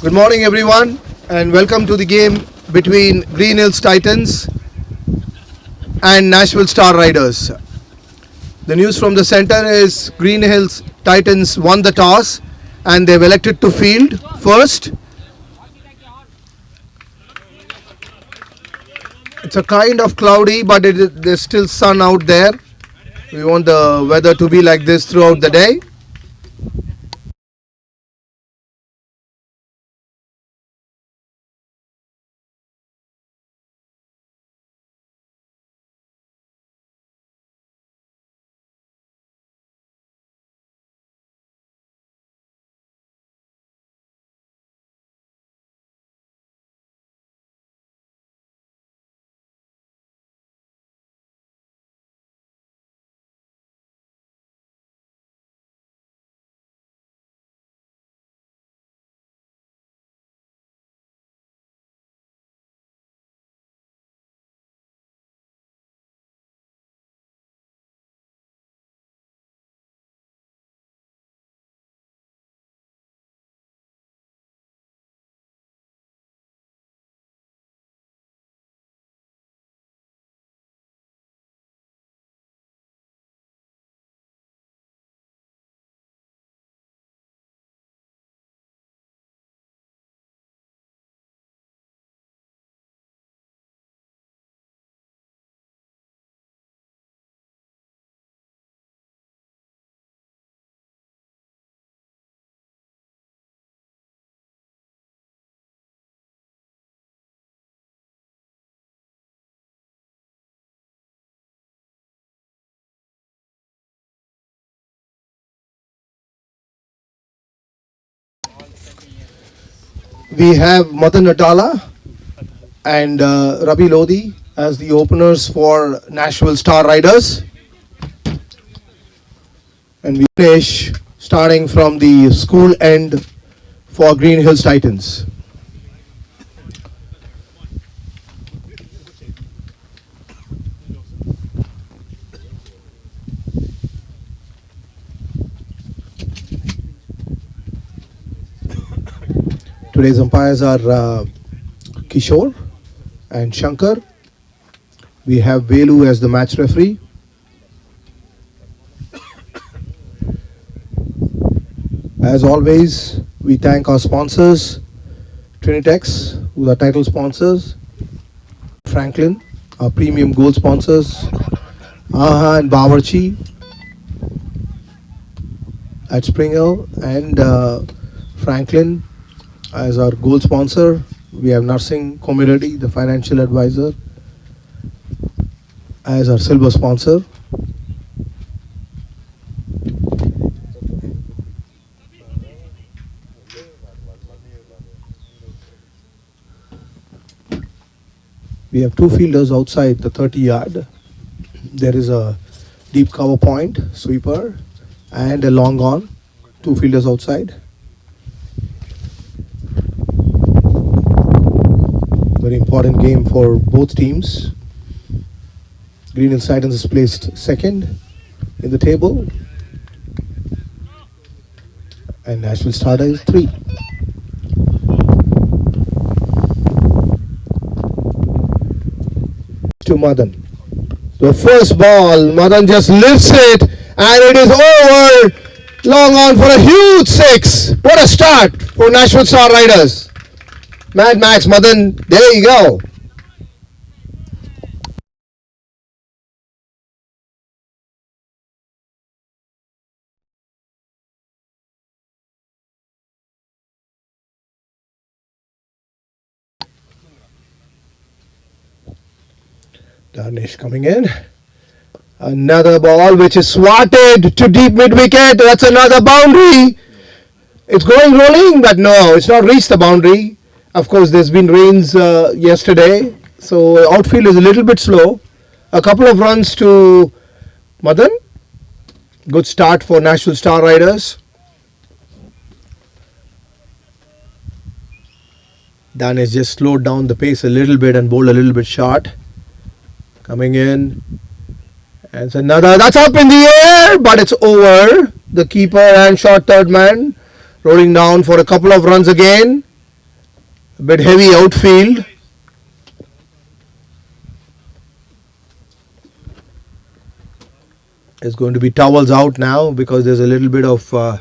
Good morning, everyone, and welcome to the game between Green Hills Titans and Nashville Star Riders. The news from the center is Green Hills Titans won the toss and they've elected to field first. It's a kind of cloudy, but there's still sun out there. We want the weather to be like this throughout the day. We have Madan Natala and Rabi Lodi as the openers for Nashville Star Riders. And we finish starting from the school end for Green Hills Titans. Today's umpires are Kishore and Shankar. We have Velu as the match referee. As always, we thank our sponsors, Trinitex, who are title sponsors, Franklin, our premium gold sponsors, Aha and Bawarchi at Spring Hill, and Franklin as our gold sponsor. We have Nursing Community, the financial advisor, as our silver sponsor. We have two fielders outside the 30-yard. There is a deep cover point, sweeper, and a long on. Two fielders outside. Very important game for both teams. Green Hills Titans is placed second in the table, and Nashville Star is 3. To Madan. The first ball, Madan just lifts it, and it is over. Long on for a huge 6. What a start for Nashville Star Riders. Mad Max Madan, there you go. Danish coming in. Another ball which is swatted to deep mid wicket. That's another boundary. It's going rolling, but no, it's not reached the boundary. Of course, there's been rains yesterday, so outfield is a little bit slow. A couple of runs to Madan. Good start for Nashville Star Riders. Dan has just slowed down the pace a little bit and bowled a little bit short. Coming in. And it's another, that's up in the air, but it's over. The keeper and short third man rolling down for a couple of runs again. A bit heavy outfield. It's going to be towels out now because there's a little bit of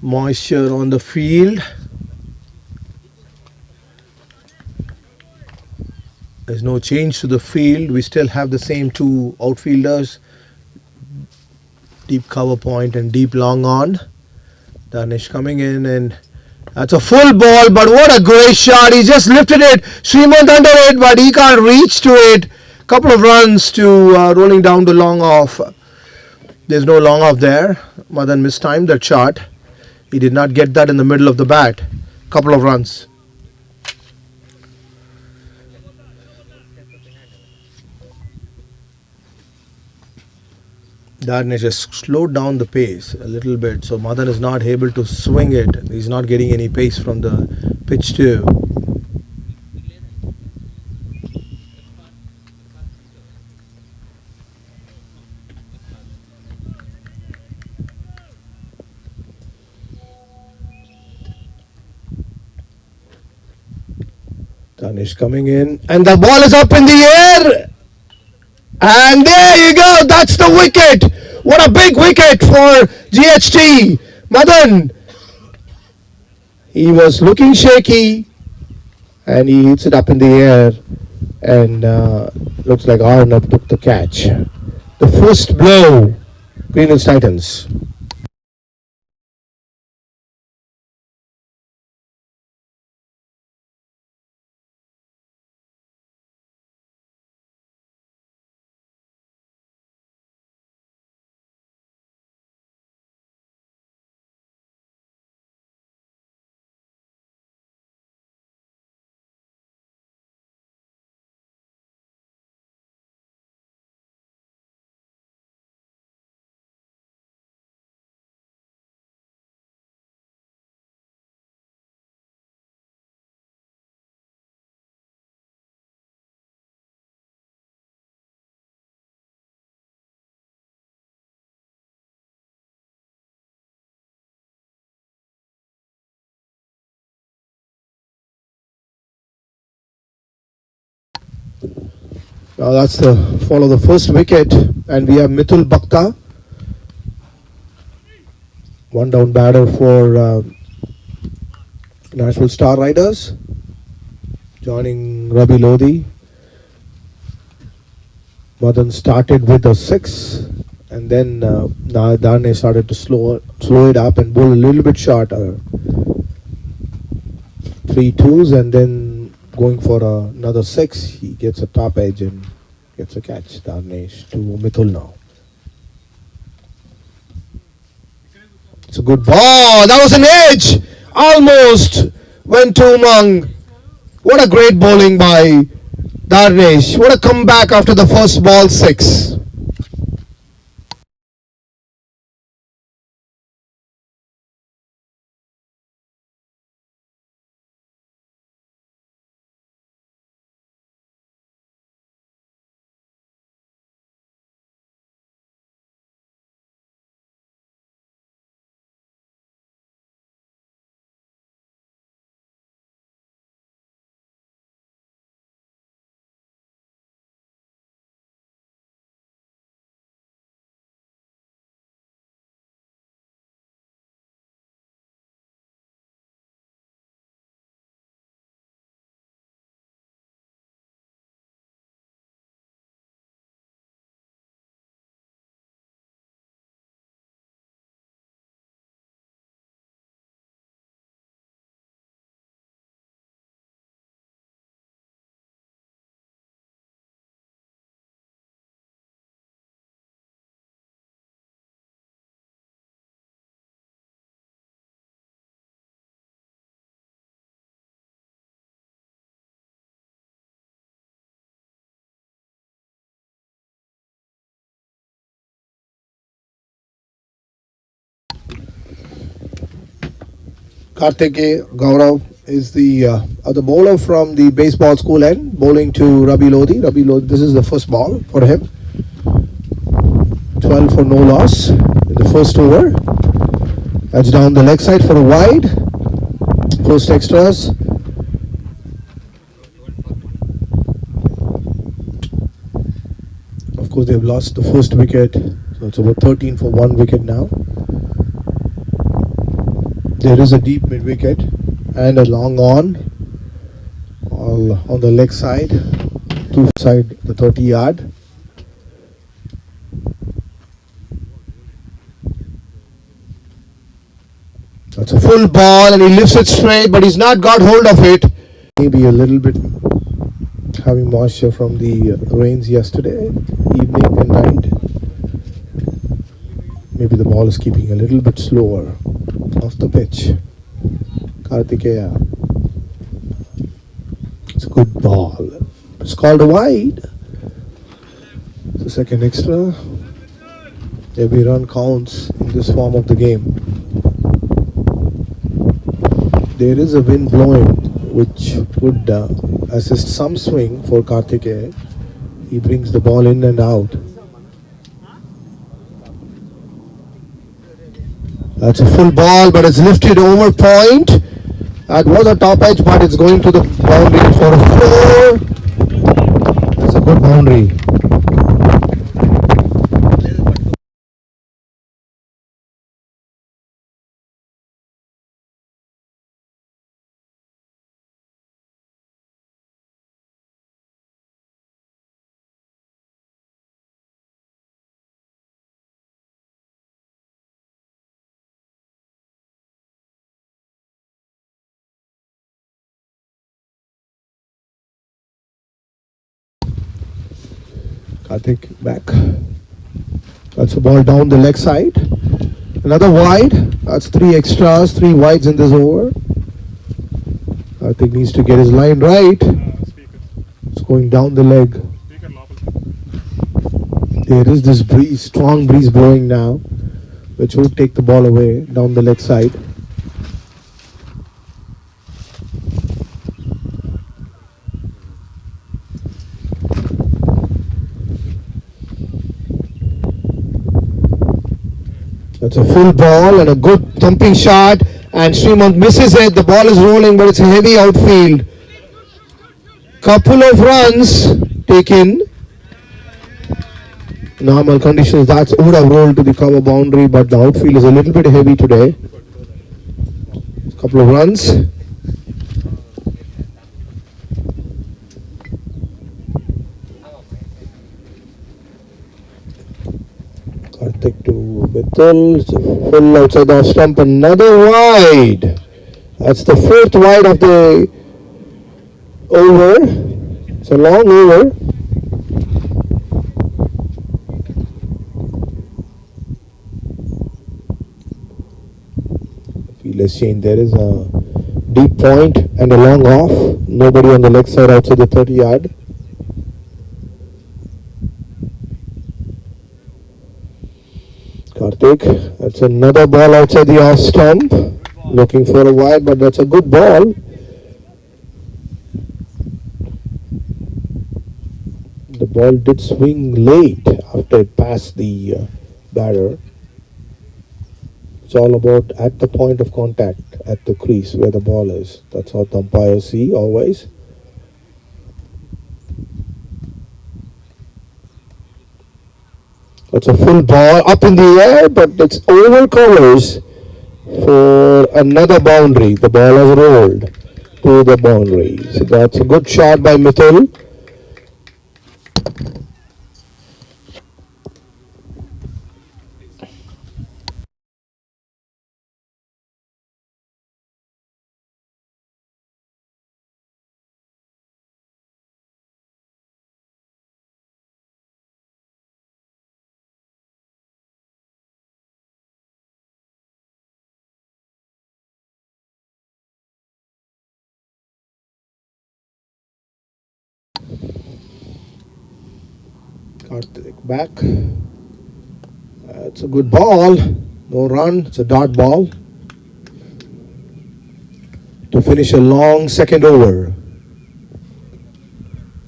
moisture on the field. There's no change to the field. We still have the same two outfielders, deep cover point and deep long on. Danish coming in, and that's a full ball, but what a great shot. He just lifted it, Srimant under it, but he can't reach to it. Couple of runs to rolling down the long off. There's no long off there. Madan mistimed that shot. He did not get that in the middle of the bat. Couple of runs. Darnesh has slowed down the pace a little bit, so Madan is not able to swing it. He's not getting any pace from the pitch too. Darnesh coming in, and the ball is up in the air. And there you go, that's the wicket. What a big wicket for GHT. Madan, he was looking shaky and he hits it up in the air, and looks like Arnab took the catch. The first blow, Green Hills Titans. Now that's the fall of the first wicket, and we have Mithul Bhakta, one down batter for Nashville Star Riders, joining Ravi Lodhi. Madan started with a 6, and then Darne started to slow it up and bowl a little bit shorter. 3 2s, and then going for another 6, he gets a top edge and gets a catch. Darnesh to Mithul now. It's a good ball. That was an edge. Almost went to Umang. What a great bowling by Darnesh. What a comeback after the first ball 6. Karthik Gaurav is the other bowler from the baseball school end, bowling to Ravi Lodhi. Ravi Lodhi, this is the first ball for him. 12 for no loss in the first over. That's down the leg side for a wide. First extras. course, they've lost the first wicket, so it's about 13 for 1 wicket now. There is a deep mid wicket and a long on, all on the leg side, to side the 30-yard. That's a full ball and he lifts it straight, but he's not got hold of it. Maybe a little bit having moisture from the rains yesterday evening and night. Maybe the ball is keeping a little bit slower off the pitch. Kartikeya. It's a good ball. It's called a wide. The second extra. Every run counts in this form of the game. There is a wind blowing which would assist some swing for Kartikeya. He brings the ball in and out. That's a full ball, but it's lifted over point. That was a top edge, but it's going to the boundary for a 4. That's a good boundary. Karthik back. That's a ball down the leg side. Another wide. That's 3 extras, 3 wides in this over. Karthik needs to get his line right. It's going down the leg. There is this breeze, strong breeze blowing now, which will take the ball away down the leg side. That's a full ball and a good thumping shot, and Srimant misses it. The ball is rolling, but it's a heavy outfield. Couple of runs taken. Normal conditions, that would have rolled to the cover boundary, but the outfield is a little bit heavy today. Couple of runs. Karthik to Mithil, full outside the stump, another wide. That's the 4th wide of the over. It's a long over. Field change. There is a deep point and a long off. Nobody on the leg side outside the 30-yard. Karthik, that's another ball outside the off stump. Looking for a wide, but that's a good ball. The ball did swing late after it passed the batter. It's all about at the point of contact, at the crease where the ball is. That's how the umpires see always. It's a full ball up in the air, but it's over covers for another boundary. The ball has rolled to the boundary. So that's a good shot by Mithil. Karthik back. It's a good ball. No run. It's a dot ball. To finish a long second over.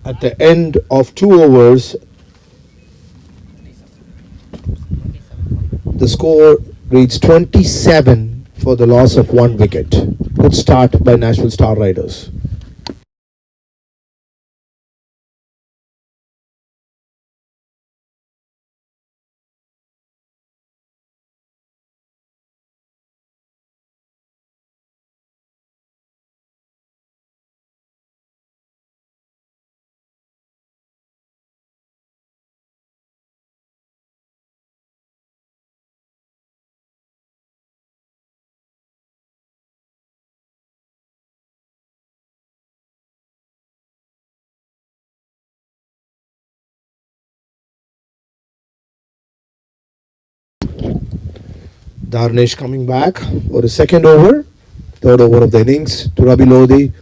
At the end of 2 overs, the score reads 27 for the loss of 1 wicket. Good start by Nashville Star Riders. Darnish coming back for his second over, third over of the innings to Ravi Lodi.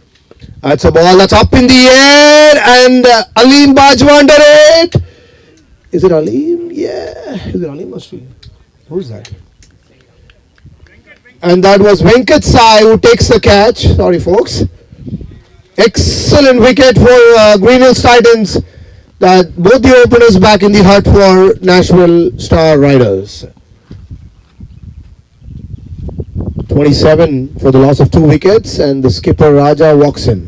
That's a ball that's up in the air, and Aleem Bajwa under it. Is it Aleem? Yeah. Is it Aleem or Sri? Who's that? And that was Venkat Sai who takes the catch. Sorry, folks. Excellent wicket for Green Hills Titans. That both the openers back in the hut for Nashville Star Riders. 27 for the loss of 2 wickets, and the skipper Raja walks in.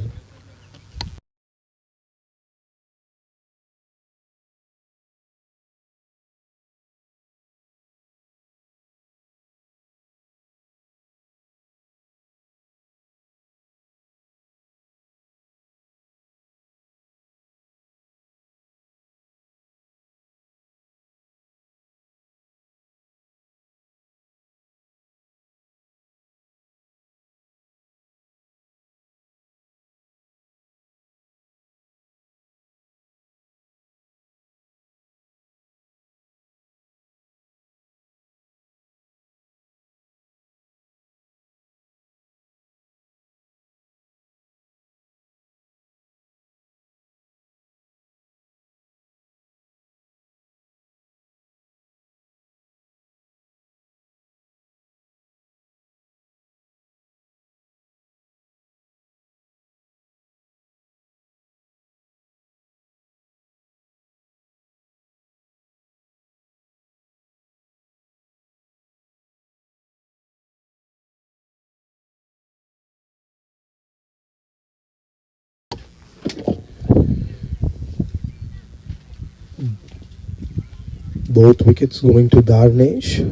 Both wickets going to Darnish.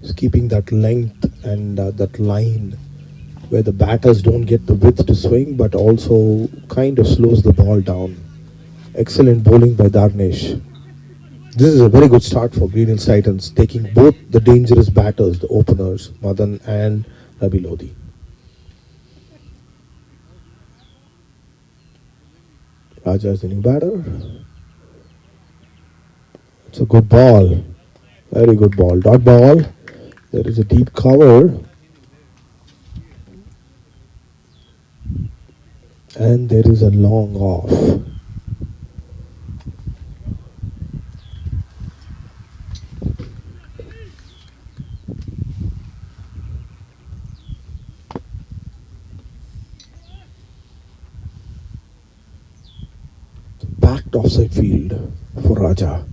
He's keeping that length and that line where the batters don't get the width to swing, but also kind of slows the ball down. Excellent bowling by Darnish. This is a very good start for Green Hills Titans, taking both the dangerous batters, the openers, Madan and Ravi Lodi. Raja is the new batter. It's a good ball. Very good ball. Dot ball. There is a deep cover. And there is a long off. Packed offside field for Raja.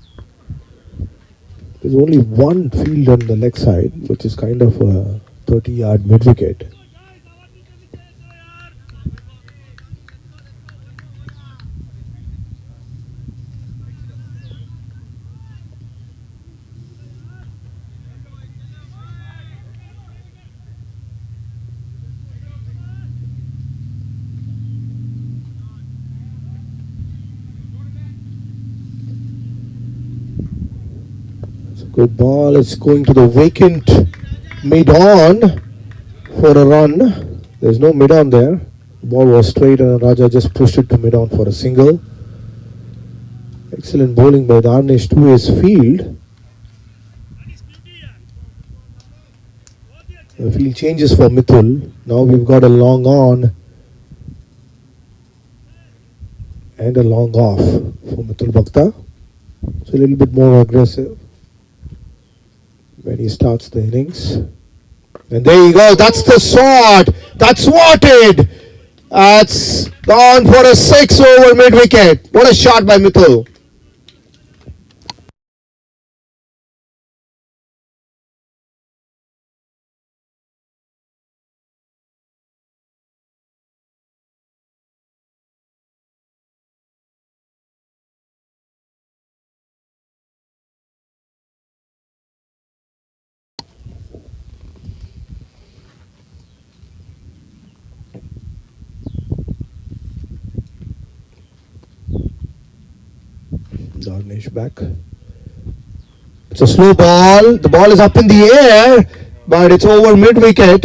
There's only one field on the leg side, which is kind of a 30-yard mid-wicket. Good ball. It's going to the vacant mid-on for a run. There's no mid-on there. The ball was straight and Raja just pushed it to mid-on for a single. Excellent bowling by Darnish to his field. The field changes for Mithul. Now we've got a long on and a long off for Mithul Bhakta. So a little bit more aggressive when he starts the innings. And there you go, that's the swat. That's swatted. That's gone for a 6 over mid-wicket. What a shot by Mithul. Darnish back. It's a slow ball. The ball is up in the air, but it's over mid-wicket.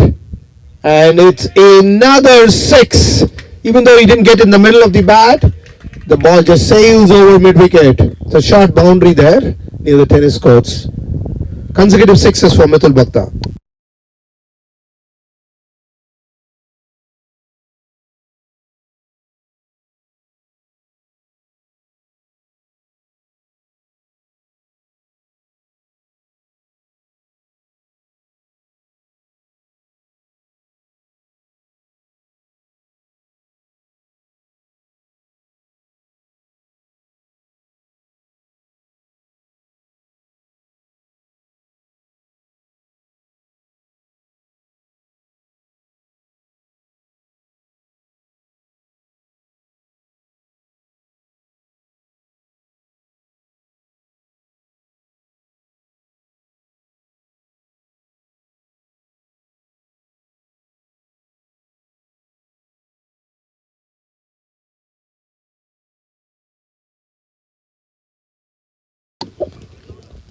And it's another 6. Even though he didn't get in the middle of the bat, The ball just sails over mid-wicket. It's a short boundary there near the tennis courts. Consecutive sixes for Mithul Bhakta.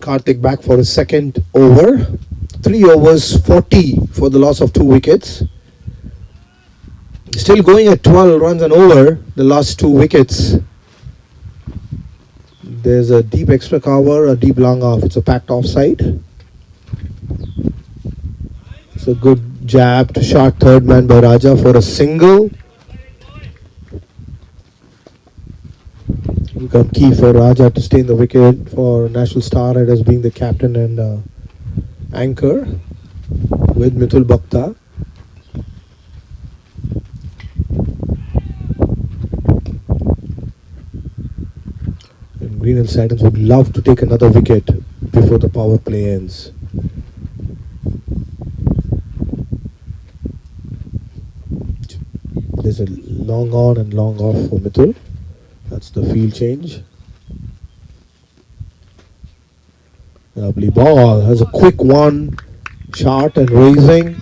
Karthik back for his second over. 3 overs, 40 for the loss of 2 wickets. Still going at 12 runs and over the last 2 wickets. There's a deep extra cover, a deep long off. It's a packed offside. It's a good jab to short third man by Raja for a single. Become key for Raja to stay in the wicket, for National Star Riders being the captain and anchor with Mithul Bhakta. And Green Hill Titans would love to take another wicket before the power play ends. There's a long on and long off for Mithul. That's the field change. Lovely ball. Has a quick one. Short and raising.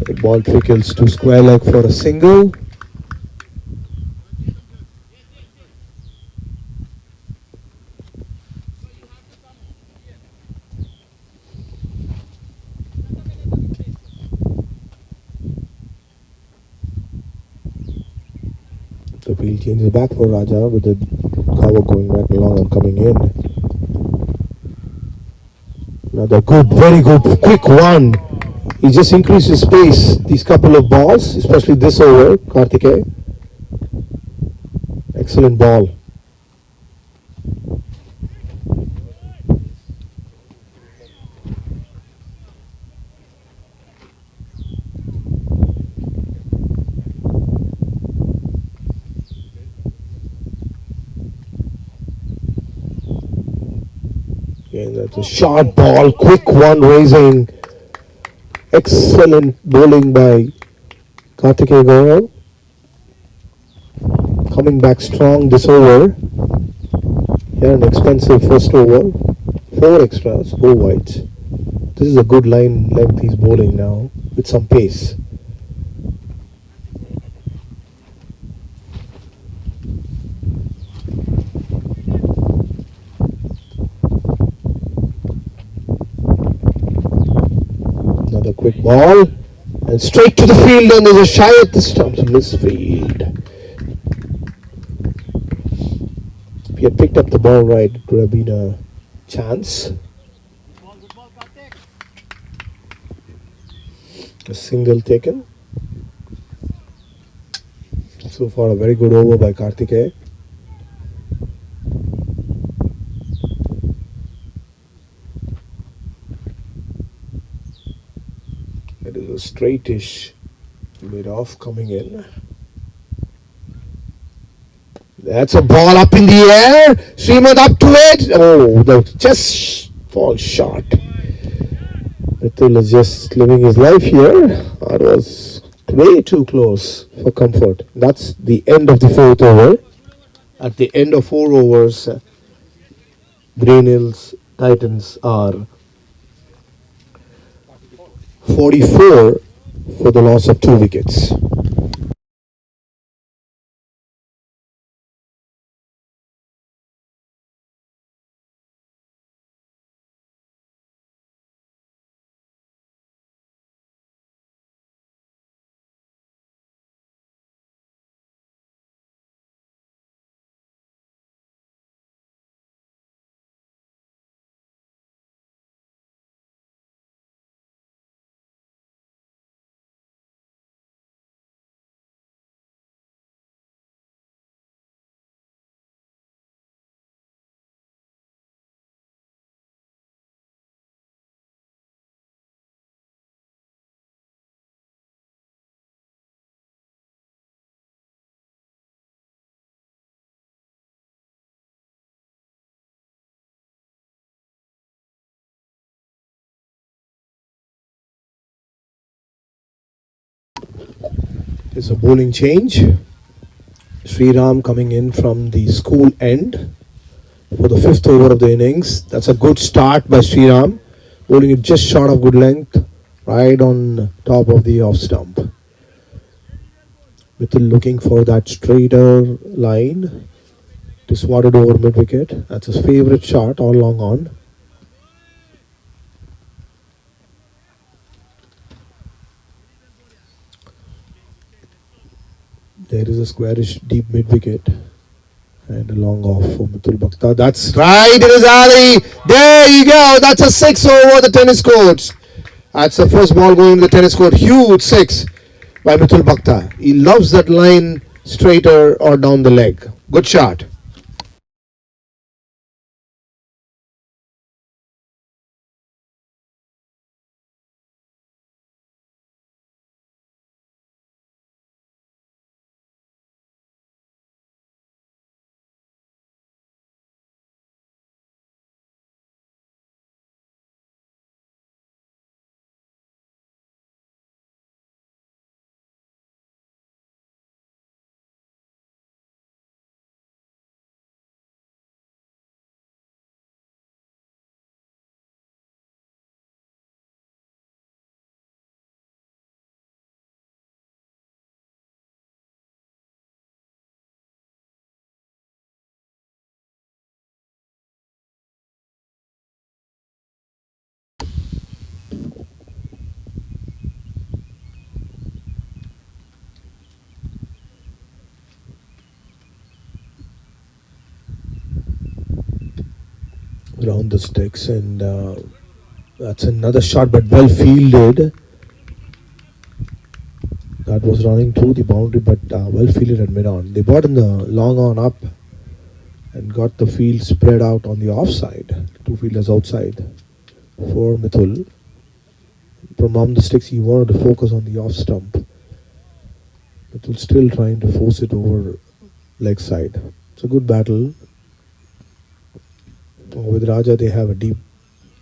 The ball trickles to square leg for a single. The field changes back for Raja with the cover going back along and coming in. Another good, very good, quick one. He just increased his pace. These couple of balls, especially this over, Karthikeya. Excellent ball. And that's a short ball, quick one raising. Excellent bowling by Karthikeya Gaurav. Coming back strong this over. Here an expensive first over. 4 extras, 4 wides. This is a good line length he's bowling now with some pace. Another quick ball and straight to the field, and there's a shy at the stumps. Misfield. If he had picked up the ball right, it could have been a chance. A single taken. So far a very good over by Karthikeya. It is a straightish mid off coming in. That's a ball up in the air. Srimad up to it. Oh, the just falls short. Mithul is just living his life here. That was way too close for comfort. That's the end of the 4th over. At the end of 4 overs, Green Hills Titans are 44 for the loss of 2 wickets. It's a bowling change. Sriram coming in from the school end for the 5th over of the innings. That's a good start by Sriram. Bowling it just short of good length, right on top of the off stump. Mithil looking for that straighter line to swat it over mid wicket. That's his favourite shot all along on. There is a squarish deep mid wicket. And a long off for Mithil Bhakta. That's right, it is Ali. There you go. That's a 6 over the tennis courts. That's the first ball going to the tennis court. Huge 6 by Mithil Bhakta. He loves that line straighter or down the leg. Good shot. Around the sticks, and that's another shot, but well fielded. That was running through the boundary, but well fielded at mid on. They brought in the long on up and got the field spread out on the offside. 2 fielders outside for Mithul. From on the sticks, he wanted to focus on the off stump. Mithul still trying to force it over leg side. It's a good battle. With Raja, they have a deep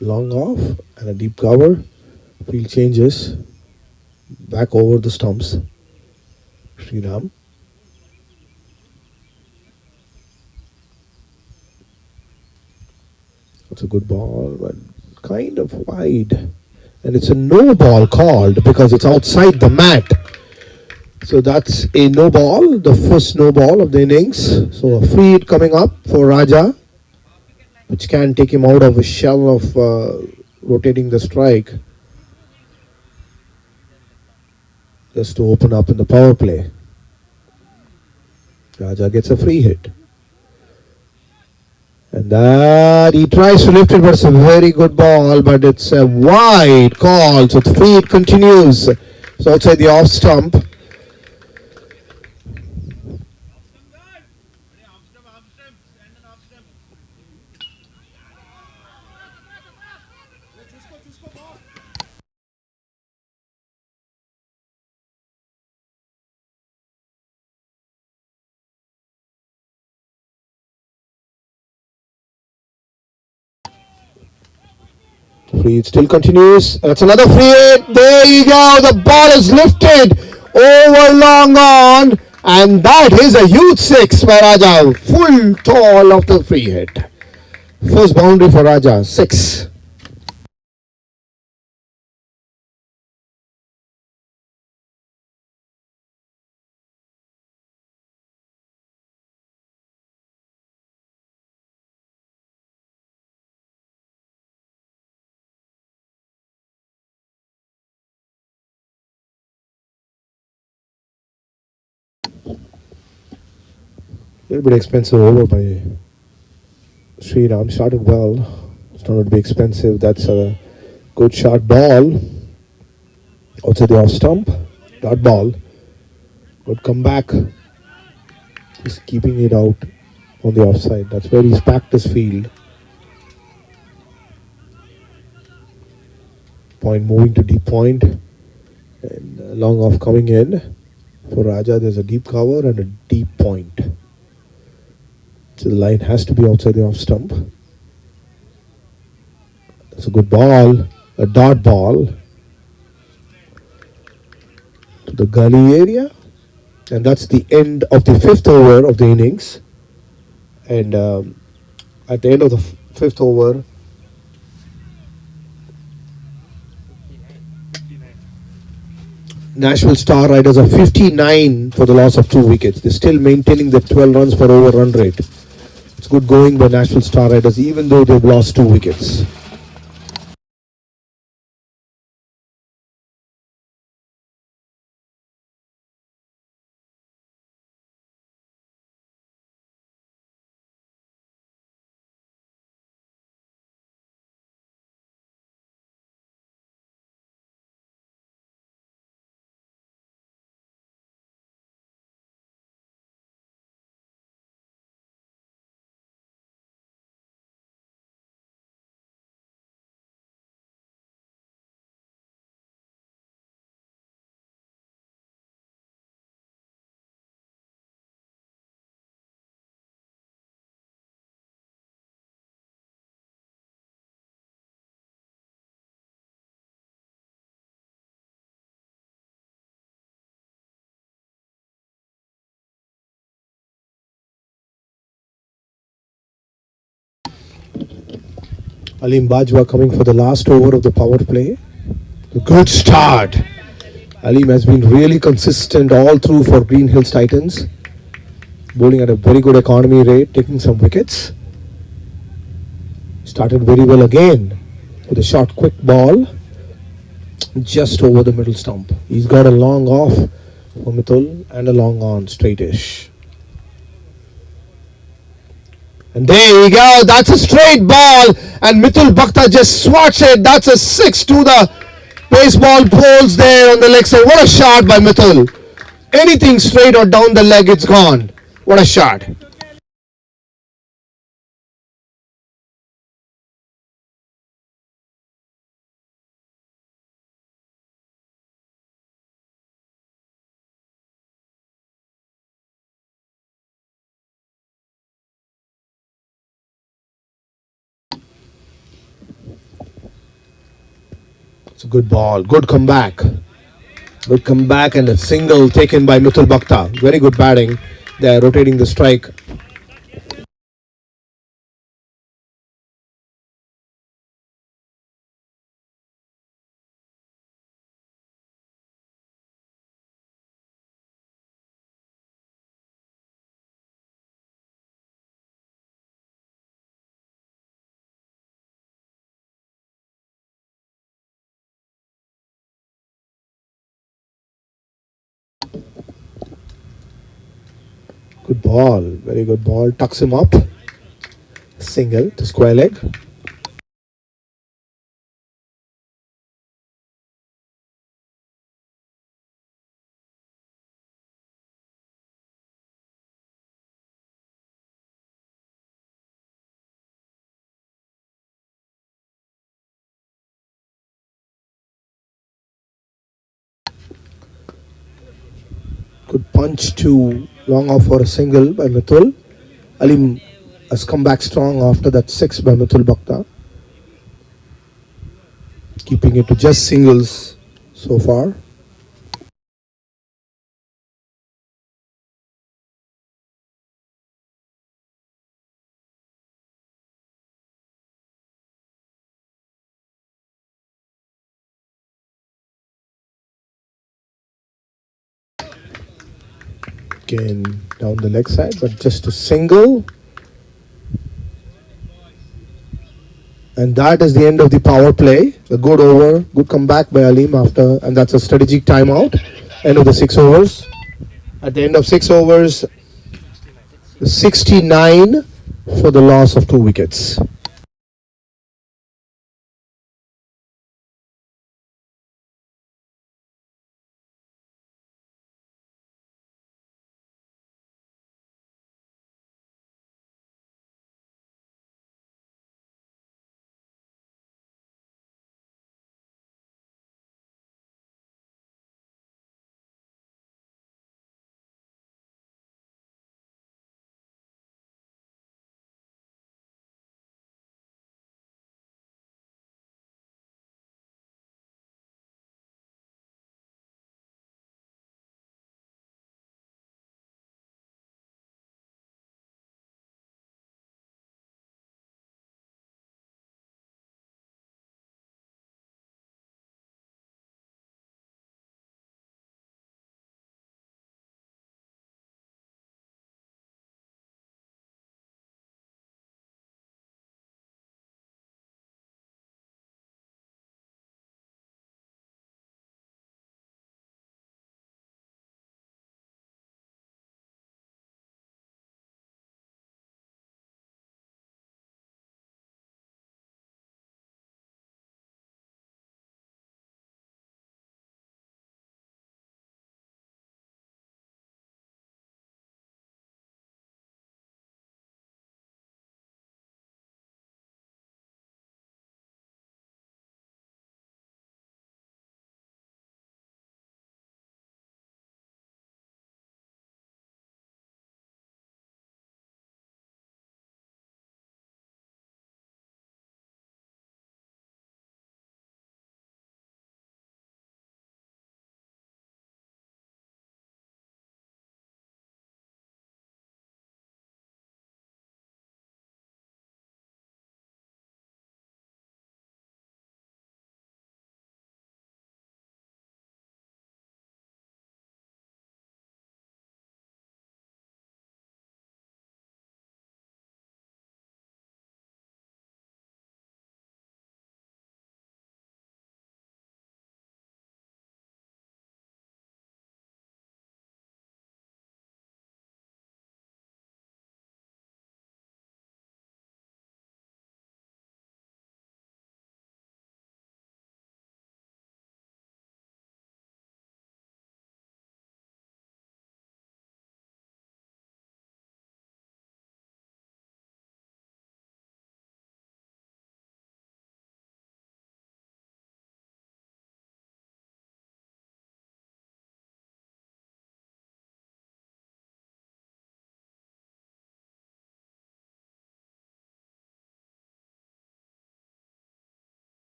long off and a deep cover. Field changes. Back over the stumps. Sriram. It's a good ball, but kind of wide. And it's a no ball called because it's outside the mat. So that's a no ball, the first no ball of the innings. So a free hit coming up for Raja, which can take him out of a shell of rotating the strike. Just to open up in the power play. Raja gets a free hit. And that he tries to lift it, but it's a very good ball, but it's a wide call. So the free hit continues. So outside the off stump. Free hit still continues. That's another free hit. There you go. The ball is lifted over long on. And that is a huge 6 by Raja. Full tall of the free hit. First boundary for Raja. 6. A little bit expensive over by Sriram. Started well. It's not going to be expensive. That's a good shot ball. Outside the off stump. Dot ball. Good comeback. He's keeping it out on the offside. That's where he's packed his field. Point moving to deep point. And long off coming in. For Raja, there's a deep cover and a deep point. So the line has to be outside the off stump. That's a good ball. A dot ball. To the gully area. And that's the end of the fifth over of the innings. And at the end of the fifth over, Nashville Star Riders are 59 for the loss of 2 wickets. They're still maintaining the 12 runs per over run rate. It's good going by Nashville Star Riders, even though they've lost 2 wickets. Alim Bajwa coming for the last over of the power play. A good start. Alim has been really consistent all through for Green Hills Titans. Bowling at a very good economy rate, taking some wickets. Started very well again with a short, quick ball just over the middle stump. He's got a long off for Mithul and a long on straightish. And there you go. That's a straight ball. And Mithul Bhakta just swats it. That's a 6 to the baseball poles there on the leg side. What a shot by Mithul. Anything straight or down the leg, it's gone. What a shot. It's a good ball. Good comeback. Good comeback and a single taken by Mithul Bhakta. Very good batting. They're rotating the strike. Good ball. Very good ball. Tucks him up. Single to square leg. Good punch to long off for a single by Mithul. Alim has come back strong after that 6 by Mithul Bhakta. Keeping it to just singles so far. Again down the leg side, but just a single. And that is the end of the power play. A good over, good comeback by Alim after, and that's a strategic timeout. End of the 6 overs. At the end of 6 overs, 69 for the loss of 2 wickets.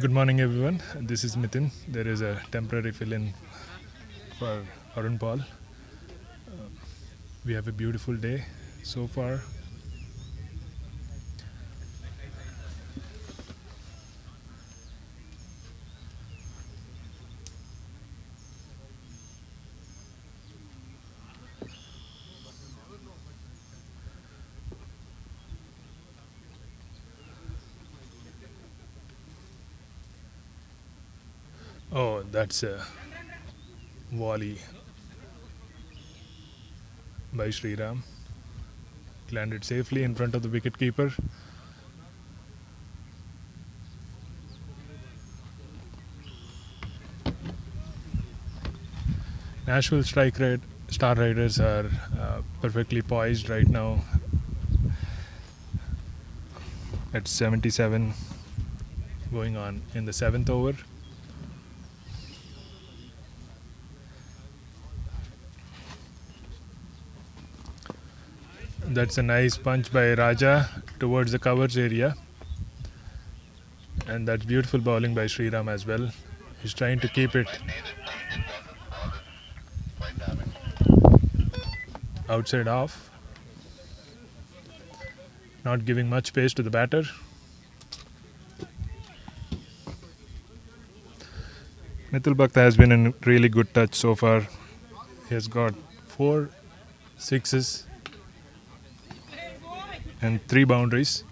Good morning, everyone. This is Nitin. There is a temporary fill-in for Arun Paul. We have a beautiful day so far. Oh, that's a volley by Sriram. Landed safely in front of the wicketkeeper. Nashville Star Riders are perfectly poised right now at 77, going on in the 7th over. That's a nice punch by Raja towards the covers area. And that's beautiful bowling by Sriram as well. He's trying to keep it outside off, not giving much space to the batter. Mithil Bhakta has been in really good touch so far. He has got 4 sixes and 3 boundaries.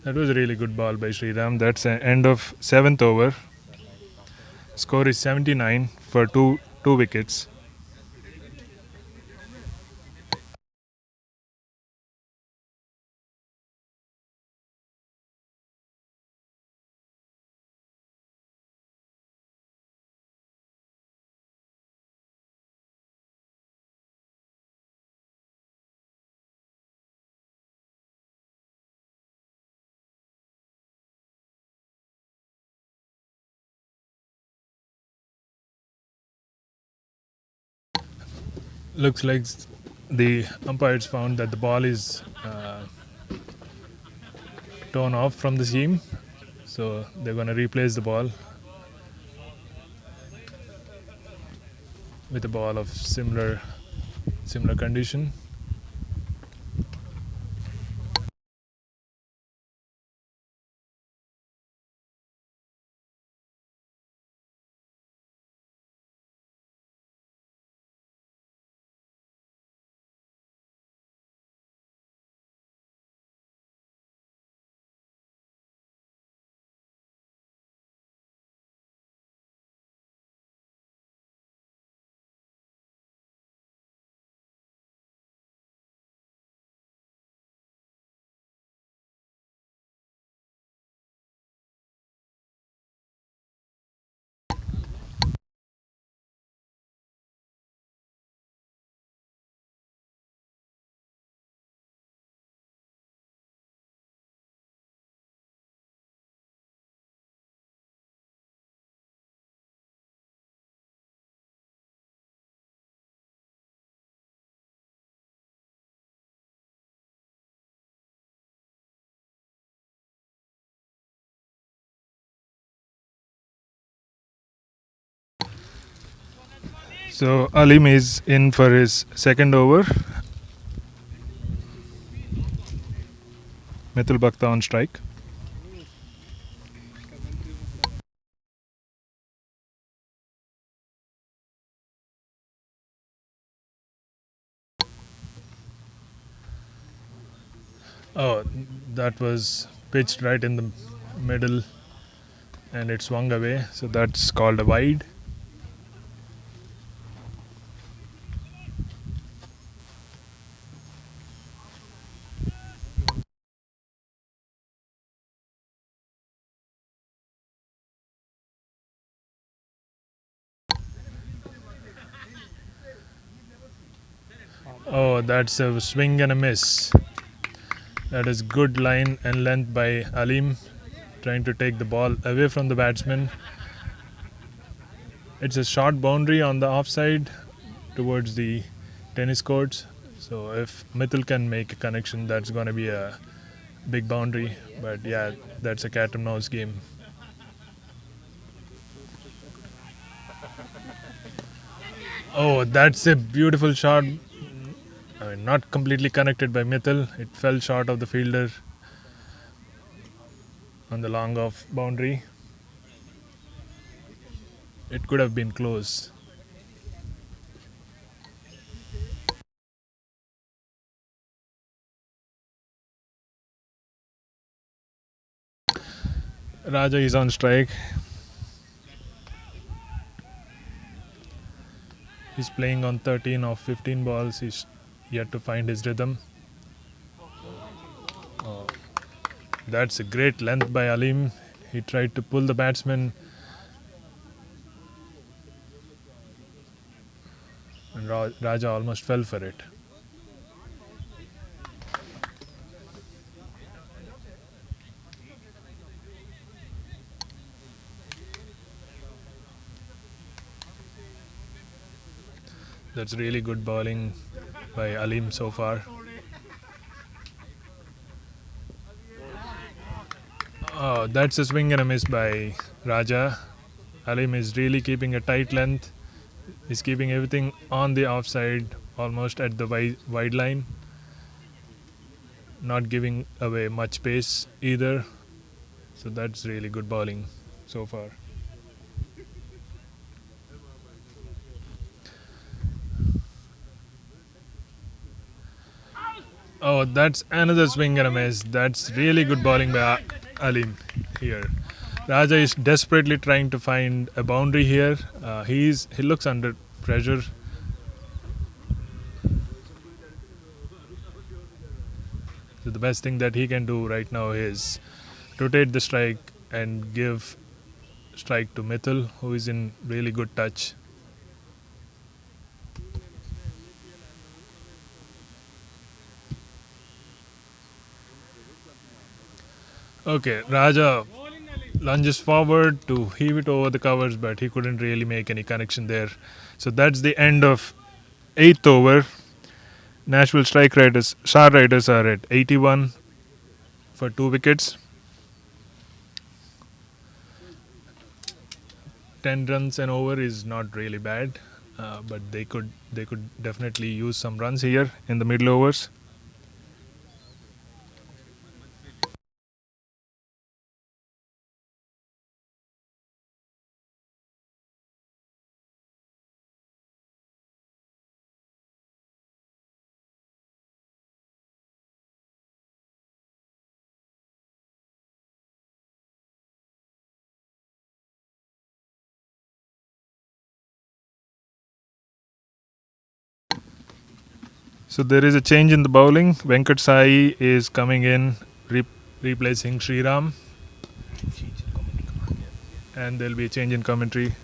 That was a really good ball by Sriram. That's the end of 7th over. Score is 79 for two wickets. Looks like the umpires found that the ball is torn off from the seam, so they're going to replace the ball with a ball of similar condition. So Alim is in for his second over. Mithil Bhakta on strike. Oh, that was pitched right in the middle and it swung away, so that's called a wide. Oh, that's a swing and a miss. That is good line and length by Alim, trying to take the ball away from the batsman. It's a short boundary on the offside towards the tennis courts. So if Mithil can make a connection, that's going to be a big boundary. But yeah, that's a cat and mouse game. Oh, that's a beautiful shot. I mean, not completely connected by Mithil. It fell short of the fielder on the long off boundary. It could have been close. Raja is on strike. He's playing on 13 of 15 balls. He's yet to find his rhythm. Oh, that's a great length by Alim. He tried to pull the batsman, and Raja almost fell for it. That's really good bowling by Alim so far. Oh, that's a swing and a miss by Raja. Alim is really keeping a tight length. He's keeping everything on the offside, almost at the wide line. Not giving away much pace either. So that's really good bowling so far. Oh, that's another swing and a miss. That's really good bowling by Alim here. Raja is desperately trying to find a boundary here. He looks under pressure. So the best thing that he can do right now is rotate the strike and give strike to Mithil, who is in really good touch. Okay, Raja lunges forward to heave it over the covers, but he couldn't really make any connection there. So that's the end of 8th over. Nashville Star Riders are at 81 for 2 wickets. 10 runs and over is not really bad, but they could definitely use some runs here in the middle overs. So there is a change in the bowling. Venkat Sai is coming in, replacing Sriram, and there'll be a change in commentary.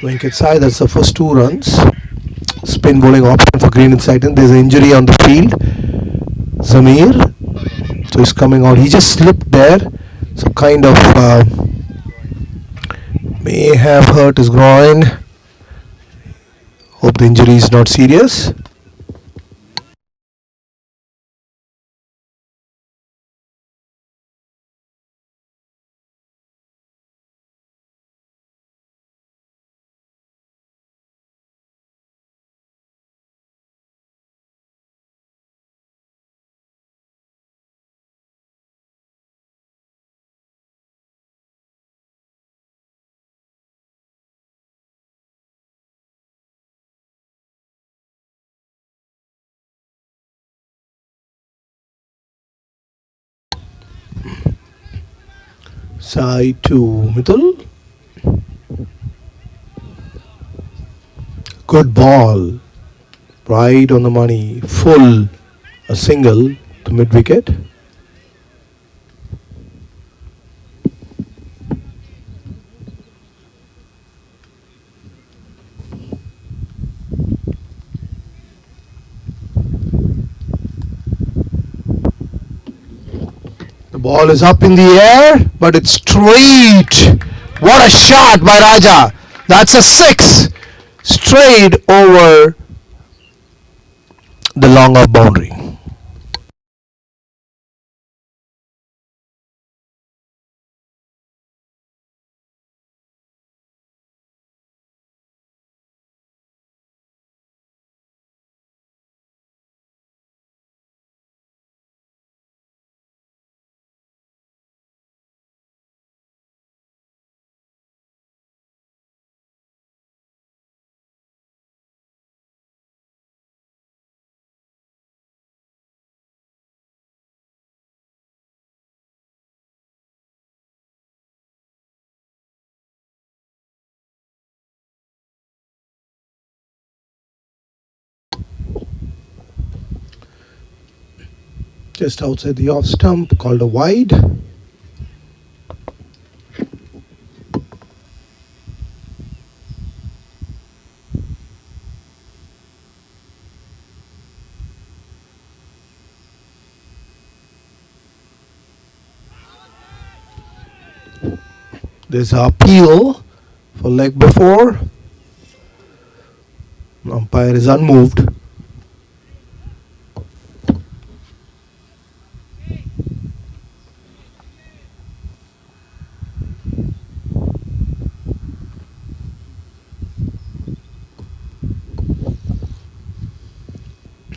Venkat Sai, that's the first 2 runs. Spin bowling option for Green Inside. And there's an injury on the field. Zamir. So he's coming out. He just slipped there. So kind of may have hurt his groin. Hope the injury is not serious. Sai to Mithil. Good ball. Right on the money. Full. A single to mid wicket. The ball is up in the air, but it's straight. What a shot by Raja. That's a six. Straight over the long off boundary. Just outside the off stump, called a wide. There's an appeal for leg before. Umpire is unmoved.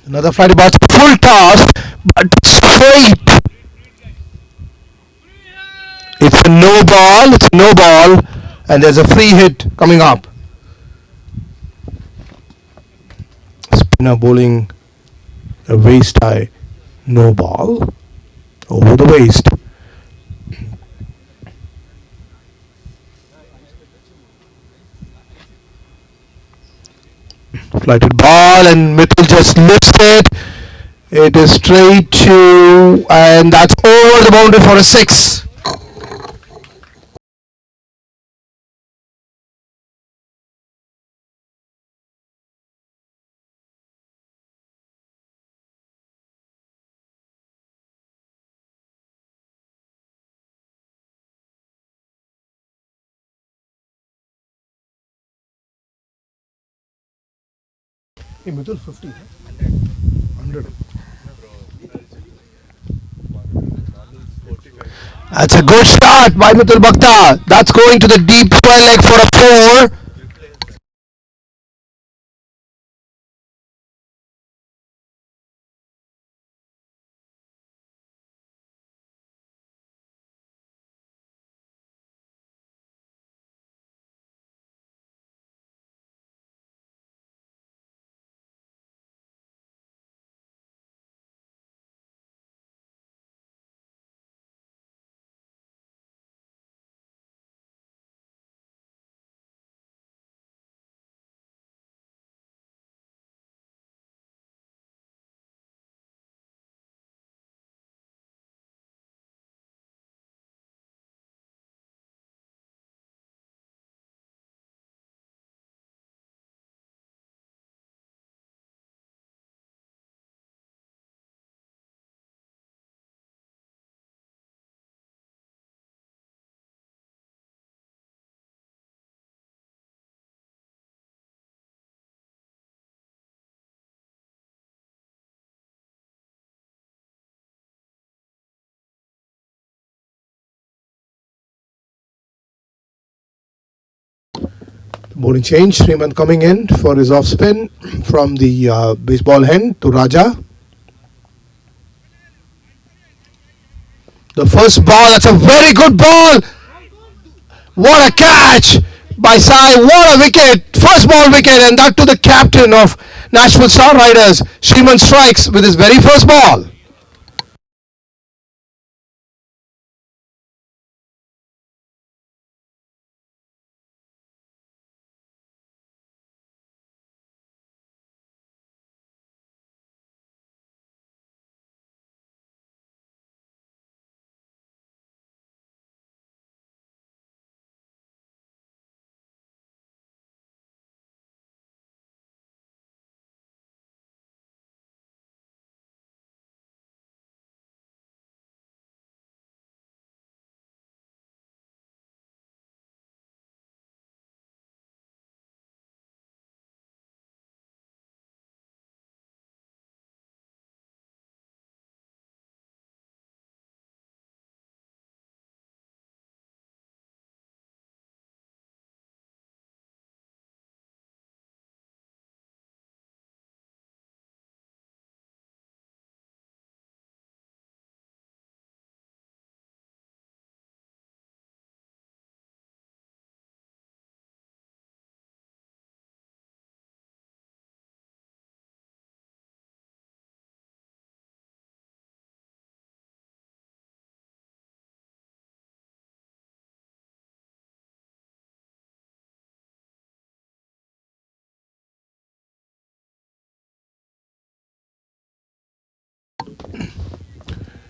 Another flighty ball, full toss, but straight. It's a no ball. It's a no ball, and there's a free hit coming up. Spinner bowling a waist high no ball over the waist. Flighted ball, and Mitchell just lifts it. It is straight to, and that's over the boundary for a six. Hey, Mithul, 50. 100. That's a good shot by Mithul Bhakta. That's going to the deep square leg for a four. Bowling change. Sriman coming in for his off spin from the baseball hand to Raja. The first ball, that's a very good ball. What a catch by Sai. What a wicket. First ball wicket, and that to the captain of Nashville Star Riders. Sriman strikes with his very first ball.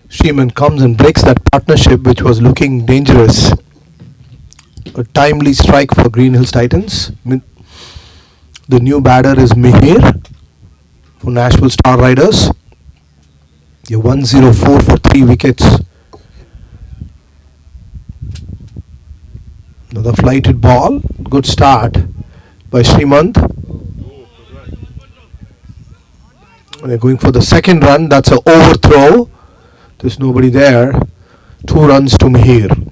Shriman comes and breaks that partnership which was looking dangerous. A timely strike for Green Hills Titans. The new batter is Mihir for Nashville Star Riders. You're 104 for 3 wickets. Another flighted ball. Good start by Srimant. They're going for the second run. That's an overthrow. There's nobody there. 2 runs to Mihir.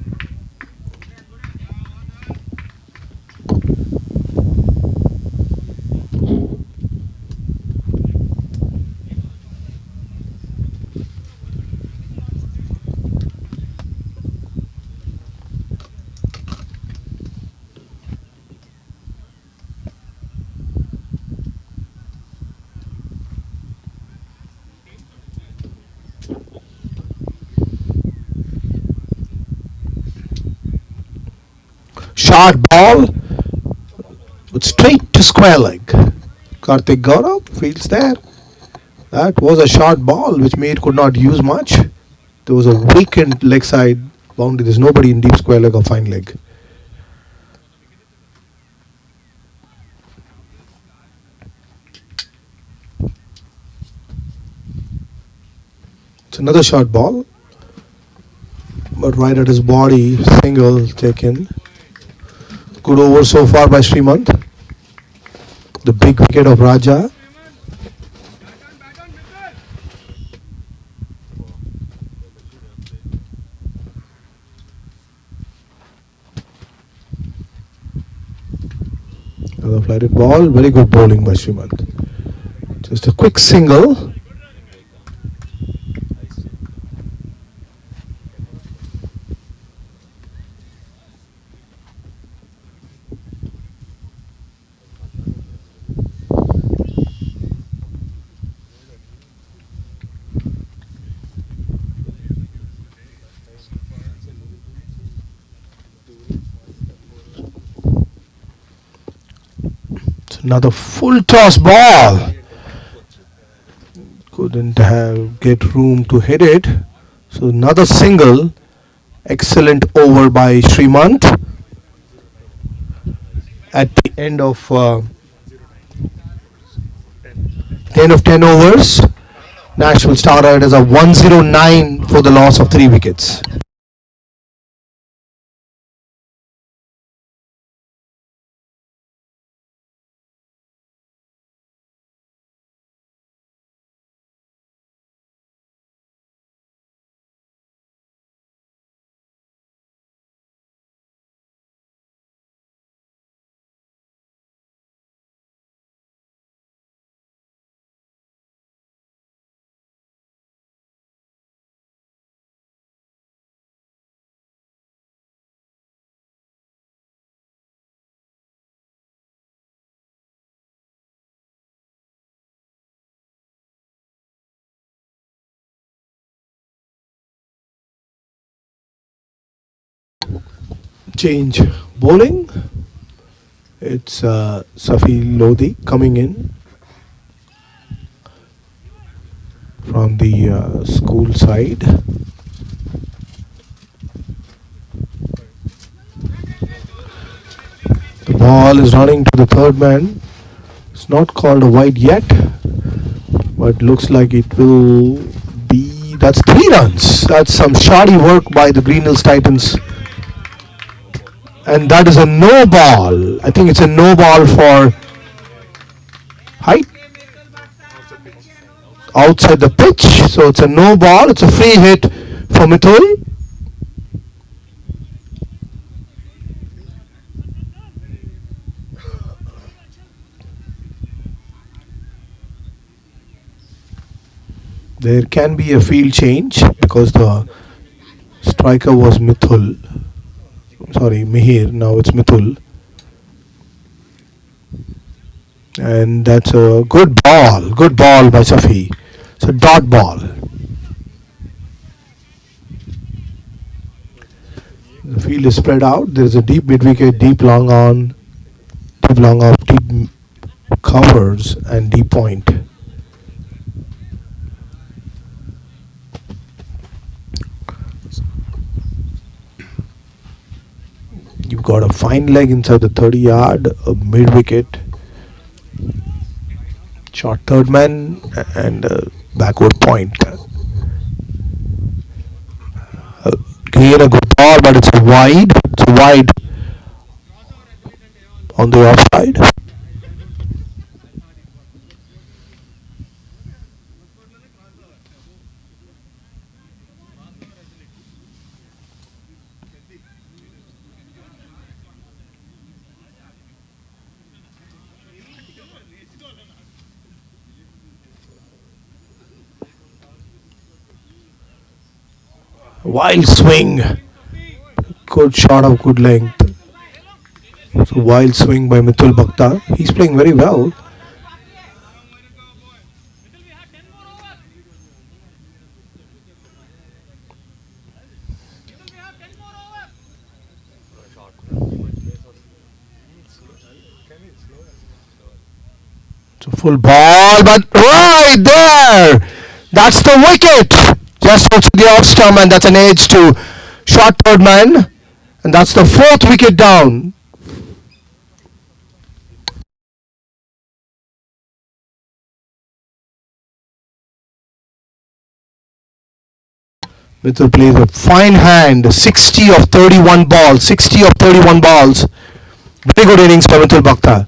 Short ball, but straight to square leg. Karthik Gaurav fields there. That was a short ball which Mihir could not use much. There was a vacant leg side boundary. There's nobody in deep square leg or fine leg. It's another short ball, but right at his body, single taken. Good over so far by Srimant. The big wicket of Raja. Another flighted ball. Very good bowling by Srimant. Just a quick single. Another full toss ball. Couldn't get room to hit it. So another single. Excellent over by Srimant. At the end of 10 overs, Nashville Star Riders are 109 for the loss of 3 wickets. Change bowling. It's Safi Lodi coming in from the school side. The ball is running to the third man. It's not called a wide yet, but looks like it will be. That's 3 runs. That's some shoddy work by the Green Hills Titans. And that is a no ball. I think it's a no ball for height outside the pitch. So it's a no ball. It's a free hit for Mithul. There can be a field change because the striker was Mithul. Sorry, Mihir. Now it's Mithul. And that's a good ball. Good ball by Safi. It's a dot ball. The field is spread out. There is a deep mid wicket, deep long on, deep long off, deep covers, and deep point. got a fine leg inside the 30-yard, mid wicket, short third man, and backward point. Again a good ball, but it's wide. It's wide on the offside. Wild swing. Good shot of good length. So wild swing by Mithul Bhakta. He's playing very well. So full ball, but right there, that's the wicket. Just outside the off stump, and that's an edge to short third man, and that's the fourth wicket down. Mithul plays a fine hand, 60 of 31 balls, 60 of 31 balls. Very good innings for Mithul Bhakta.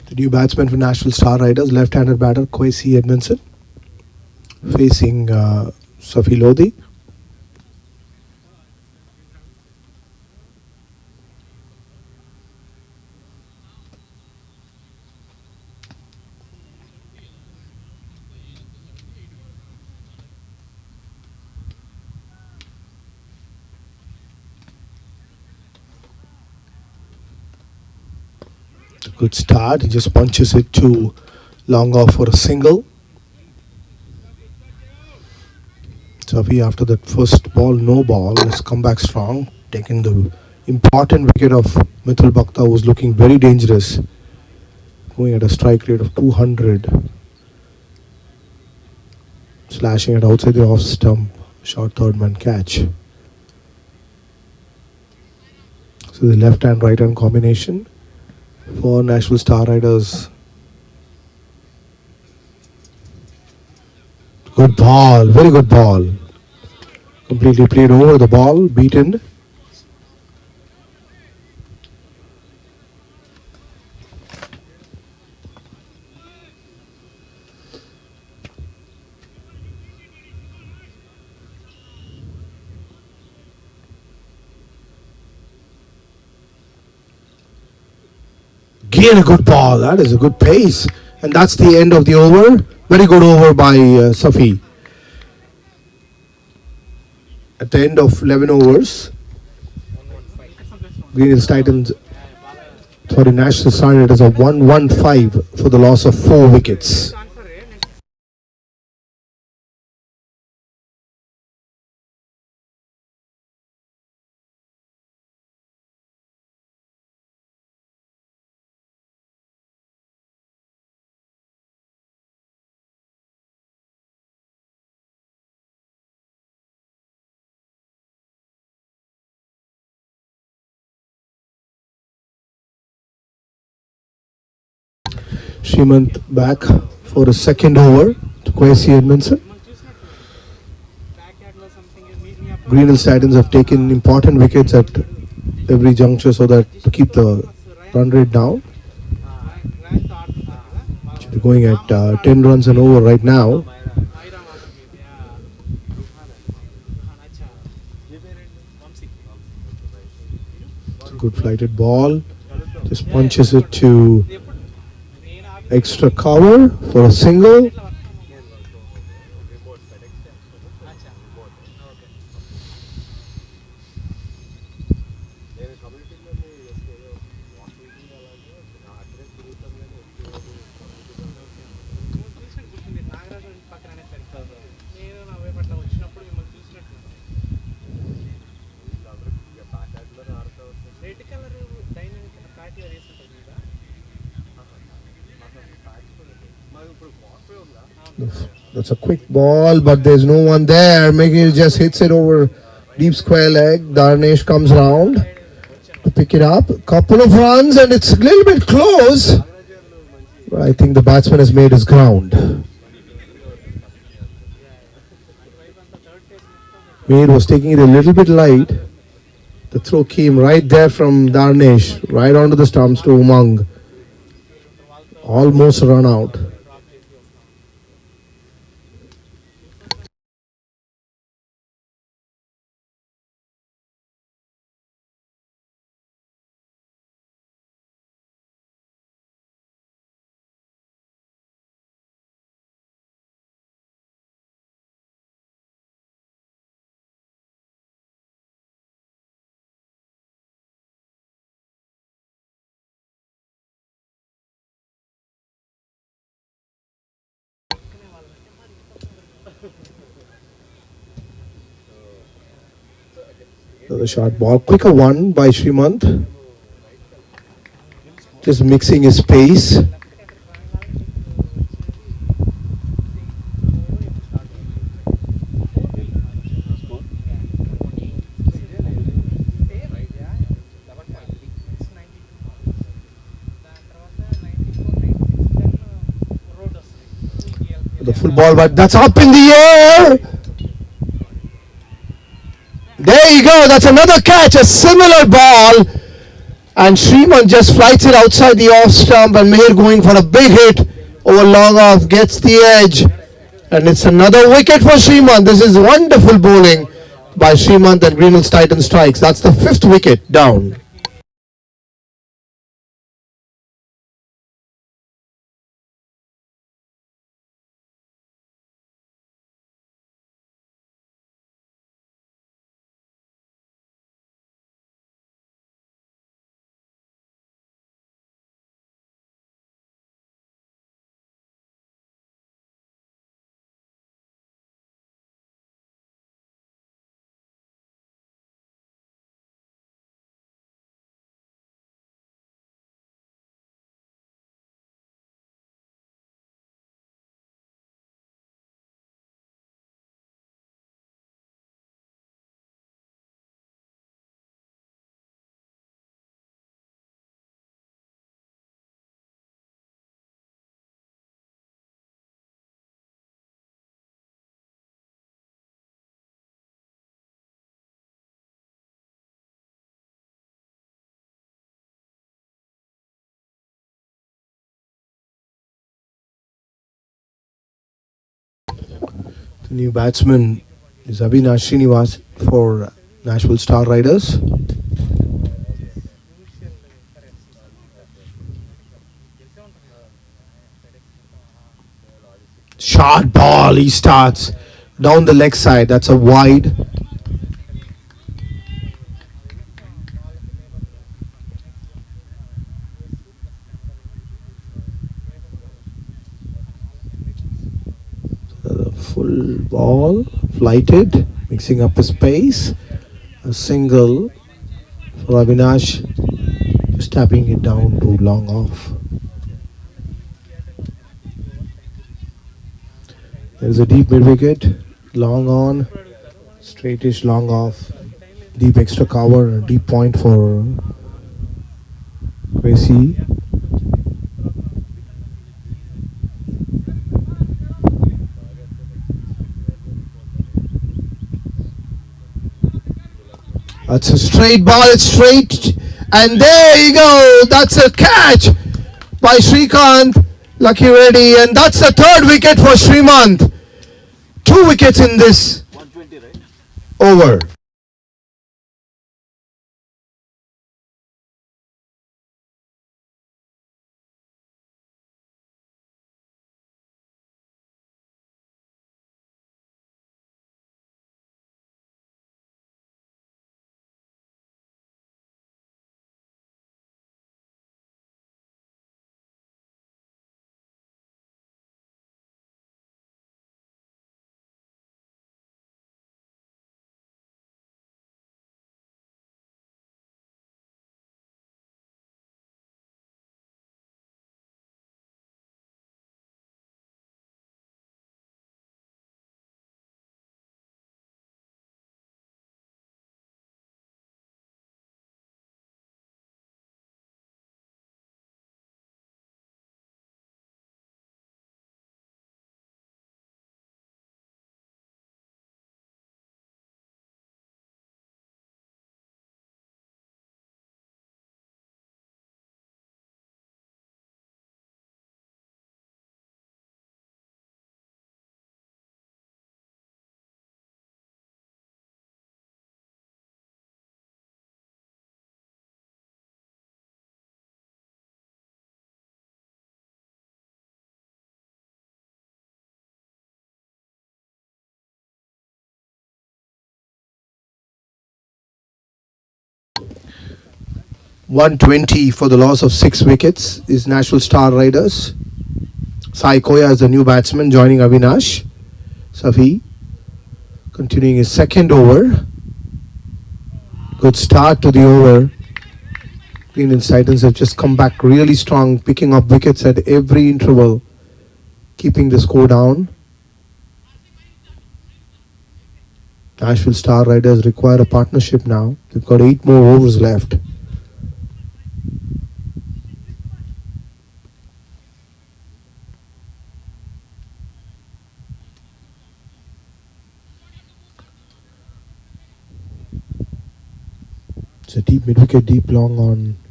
The new batsman for Nashville Star Riders, left-handed batter Kwesi Edmondson, facing Safi Lodi. Good start. He just punches it to long off for a single. Safi, after that first ball, no ball, has come back strong, taking the important wicket of Mithul Bhakta, who was looking very dangerous, going at a strike rate of 200, slashing it outside the off stump, short third man catch. So the left hand right hand combination for Nashville Star Riders. Good ball, very good ball. Completely played over the ball, beaten. Again a good ball. That is a good pace. And that's the end of the over. Very good over by Safi. At the end of 11 overs, Green Hills Titans, sorry, National started as a 1-1-5 for the loss of 4 wickets. Srimant back for a second over to Kwesi Edmondson. Green Hills Titans have taken important wickets at every juncture so that to keep the run rate down. They're going at 10 runs and over right now. It's a good flighted ball. Just punches it to extra cover for a single. That's a quick ball, but there's no one there. Maybe just hits it over deep square leg. Darnesh comes round to pick it up. Couple of runs, and it's a little bit close. But I think the batsman has made his ground. Mir was taking it a little bit light. The throw came right there from Darnesh, right onto the stumps to Umang. Almost run out. Another short ball, quicker one by Srimant. Just mixing his pace. The full ball, but that's up in the air. There you go, that's another catch, a similar ball. And Srimant just flights it outside the off stump, and Meher going for a big hit over long off, gets the edge. And it's another wicket for Srimant. This is wonderful bowling by Srimant, and Green Hills Titan strikes. That's the 5th wicket down. The new batsman is Avinash Srinivas for Nashville Star Riders. Short ball, he starts down the leg side. That's a wide. Full ball, flighted, mixing up his pace. A single for Avinash, just tapping it down to long off. There's a deep mid wicket, long on, straightish long off, deep extra cover, deep point for Kwesi. That's a straight ball. It's straight. And there you go. That's a catch by Srikanth. Lucky Reddy. And that's the third wicket for Srimanth. 2 wickets in this over. .120 for the loss of 6 wickets is Nashville Star Riders. Sai Koya is the new batsman joining Avinash. Safi continuing his second over. Good start to the over. Green Hills Titans have just come back really strong, picking up wickets at every interval, keeping the score down. Nashville Star Riders require a partnership now. They've got 8 more overs left. It's a deep mid-wicket, deep long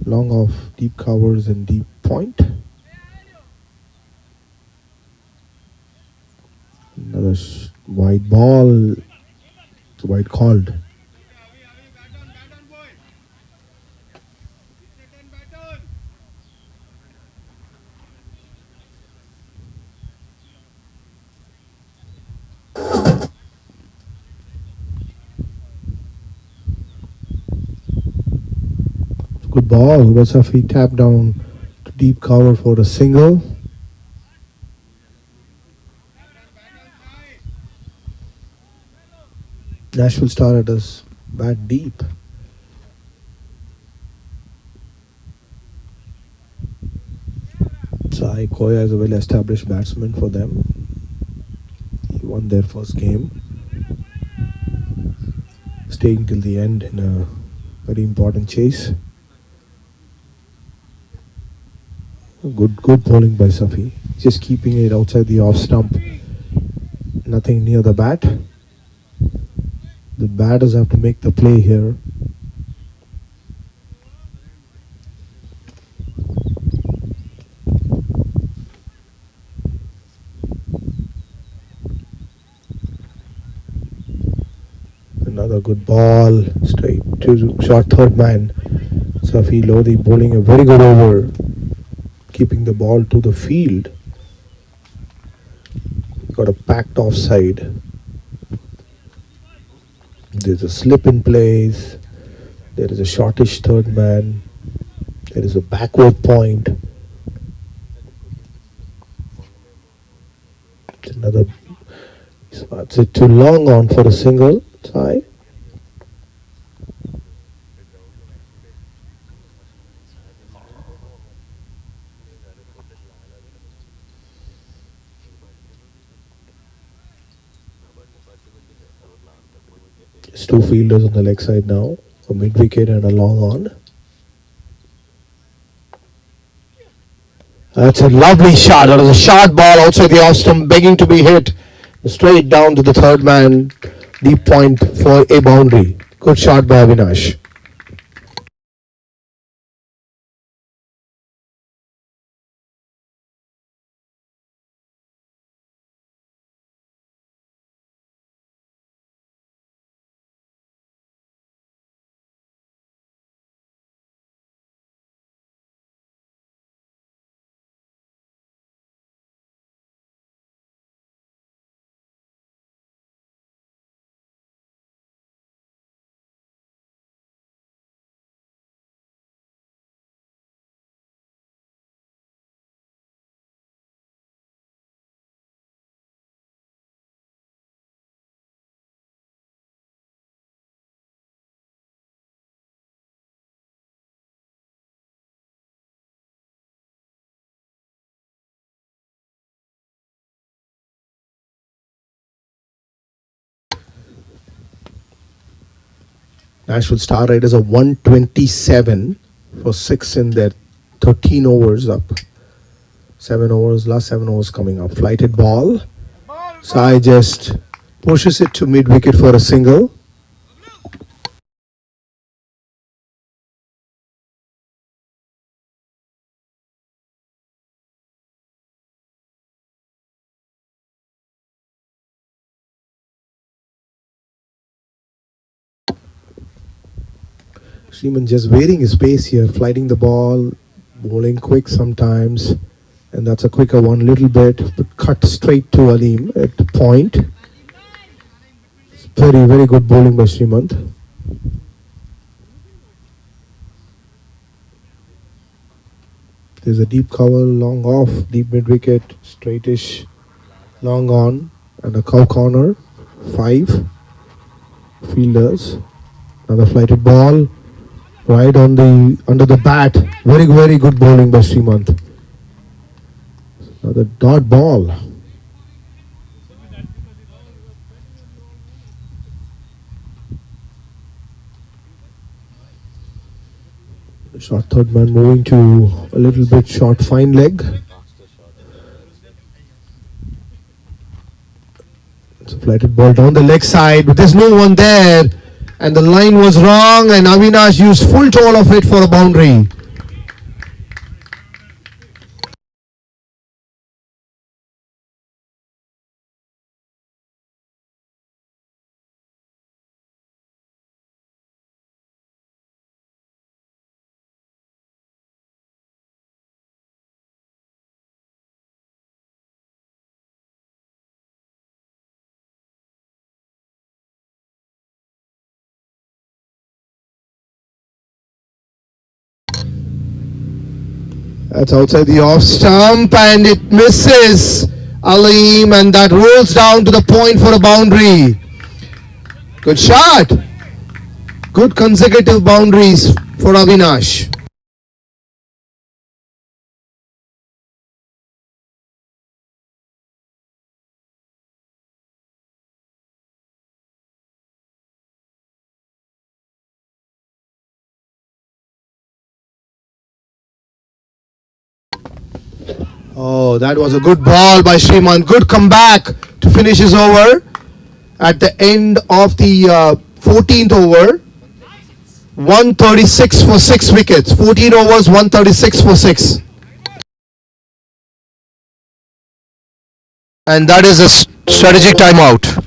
off, deep covers and deep point. Another wide ball. It's wide called. Good ball. That's a feet tap down to deep cover for a single. Nashville Star at us bat deep. Sai Koya is a well-established batsman for them. He won their first game, staying till the end in a very important chase. Good bowling by Safi. Just keeping it outside the off stump. Nothing near the bat. The batters have to make the play here. Another good ball. Straight to short third man. Safi Lodi bowling a very good over, keeping the ball to the field. Got a packed offside. There's a slip in place. There is a shortish third man. There is a backward point. It's another. It's too long on for a single. Side. It's 2 fielders on the leg side now, a mid wicket and a long on. That's a lovely shot. That was a short ball outside the off stump, begging to be hit straight down to the third man, deep point for a boundary. Good Good shot by Avinash. Nashville Star Raiders are 127 for 6 in their 13 overs up. 7 overs, last 7 overs coming up. Flighted ball. Sai just pushes it to mid wicket for a single. Shriman just waiting his pace here, flighting the ball, bowling quick sometimes, and that's a quicker one, little bit, but cut straight to Alim at the point. Very, very good bowling by Srimant. There's a deep cover, long off, deep mid wicket, straightish, long on, and a cow corner. 5 fielders. Another flighted ball, right on the under the bat. Very, very good bowling by Srimant. Another dot ball. Short third man moving to a little bit short fine leg. It's a flighted ball down the leg side, but there's no one there. And the line was wrong, and Avinash used full toll of it for a boundary. That's outside the off stump, and it misses Alim, and that rolls down to the point for a boundary. Good shot. Good consecutive boundaries for Avinash. Oh, that was a good ball by Sriman. Good comeback to finish his over at the end of the 14th over. 136 for 6 wickets. 14 overs, 136 for 6. And that is a strategic timeout.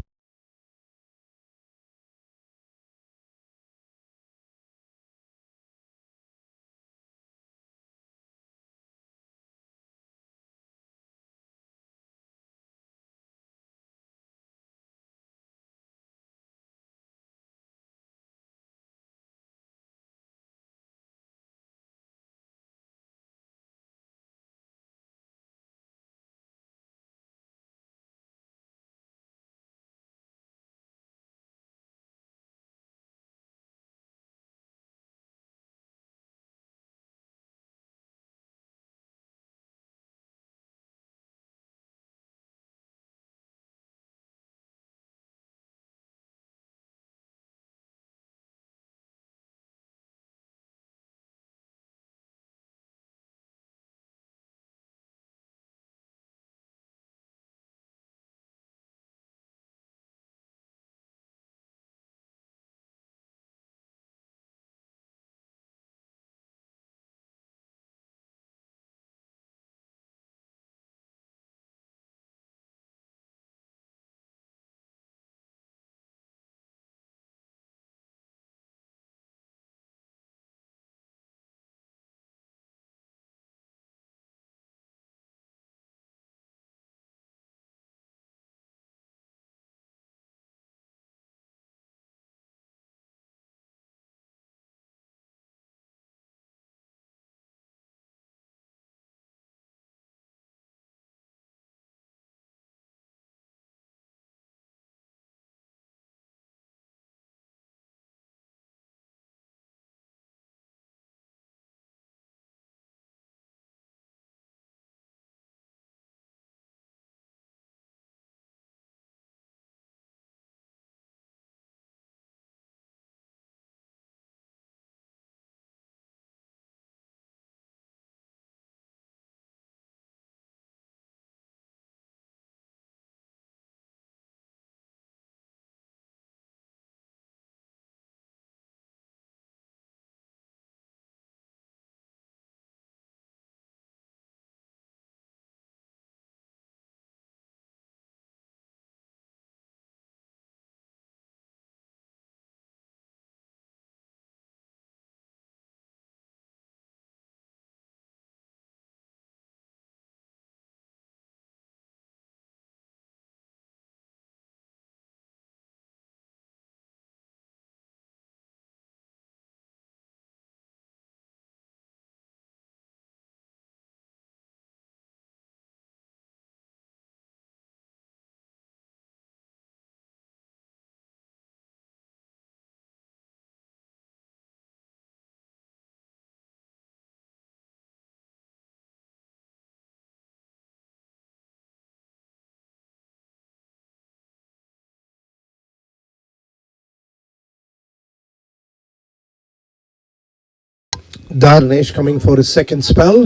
Darnesh coming for his second spell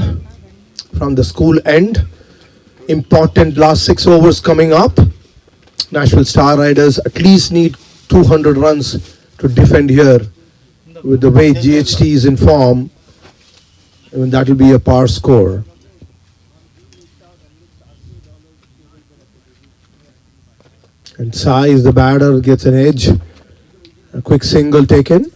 from the school end. Important last 6 overs coming up. Nashville Star Riders at least need 200 runs to defend here. With the way GHT is in form, even that will be a par score. And Sai is the batter, gets an edge. A quick single taken.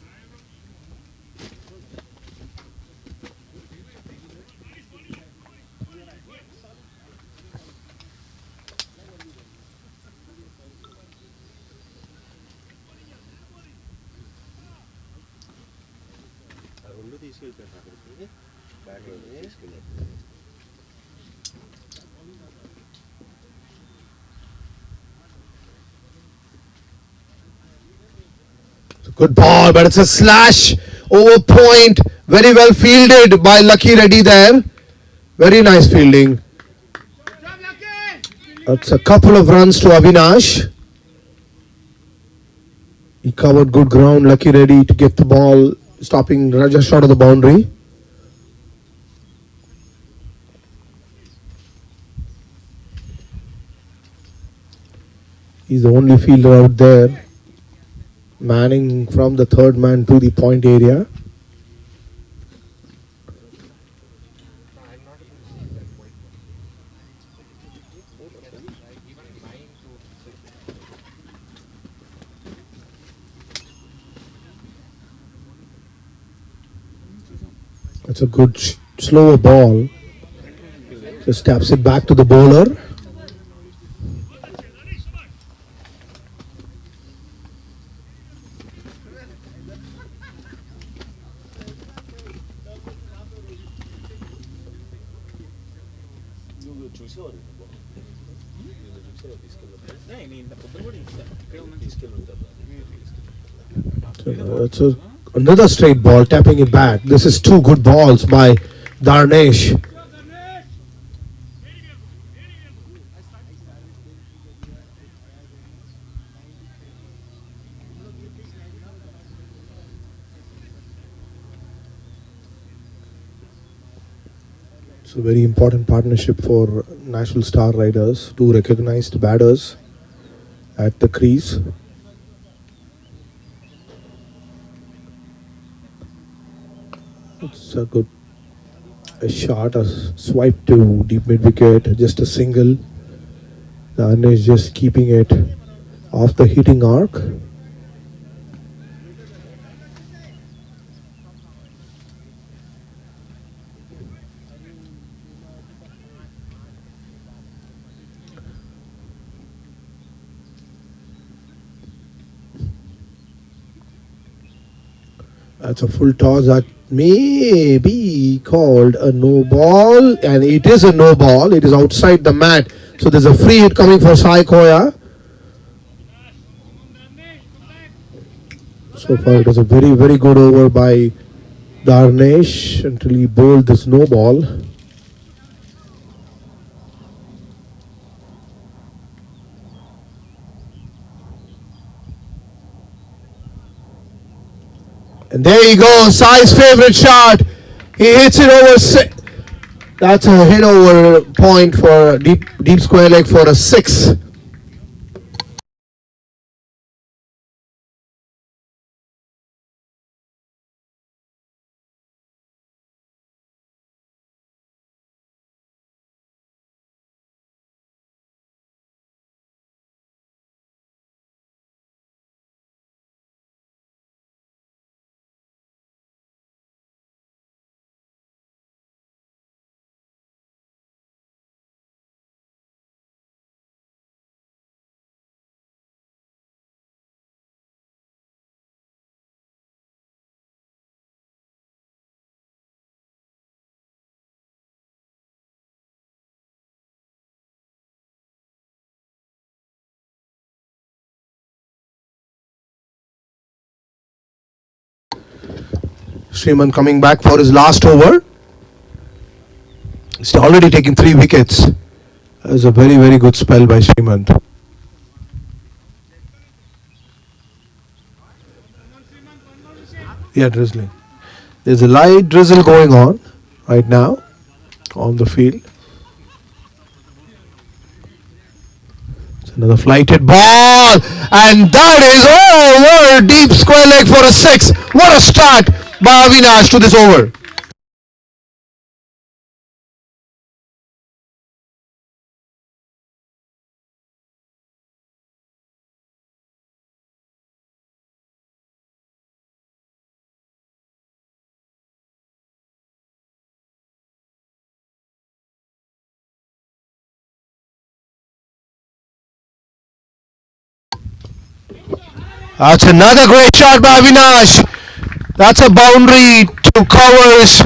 Good ball, but it's a slash over point. Very well fielded by Lucky Reddy there. Very nice fielding. That's a couple of runs to Avinash. He covered good ground, Lucky Reddy to get the ball, stopping Raja short of the boundary. He's the only fielder out there, manning from the third man to the point area. That's a good slower ball. Just taps it back to the bowler. That's another straight ball, tapping it back. This is two good balls by Darnesh. It's a very important partnership for Nashville Star Riders, two recognized batters at the crease. It's a good shot, a swipe to deep mid wicket, just a single. Darnesh just keeping it off the hitting arc. That's a full toss that may be called a no ball, and it is a no ball. It is outside the mat. So there's a free hit coming for Sai Koya. So far it was a very, very good over by Darnesh until he bowled this no ball. And there you go, Sai's favorite shot. He hits it over. That's a hit over point for deep square leg for a 6. Shriman coming back for his last over. He's already taken 3 wickets. That was a very, very good spell by Shriman. Yeah, drizzling. There's a light drizzle going on right now on the field. It's another flighted ball, and that is over. Deep square leg for a 6. What a start by Avinash to this over. That's another great shot by Avinash. That's a boundary to covers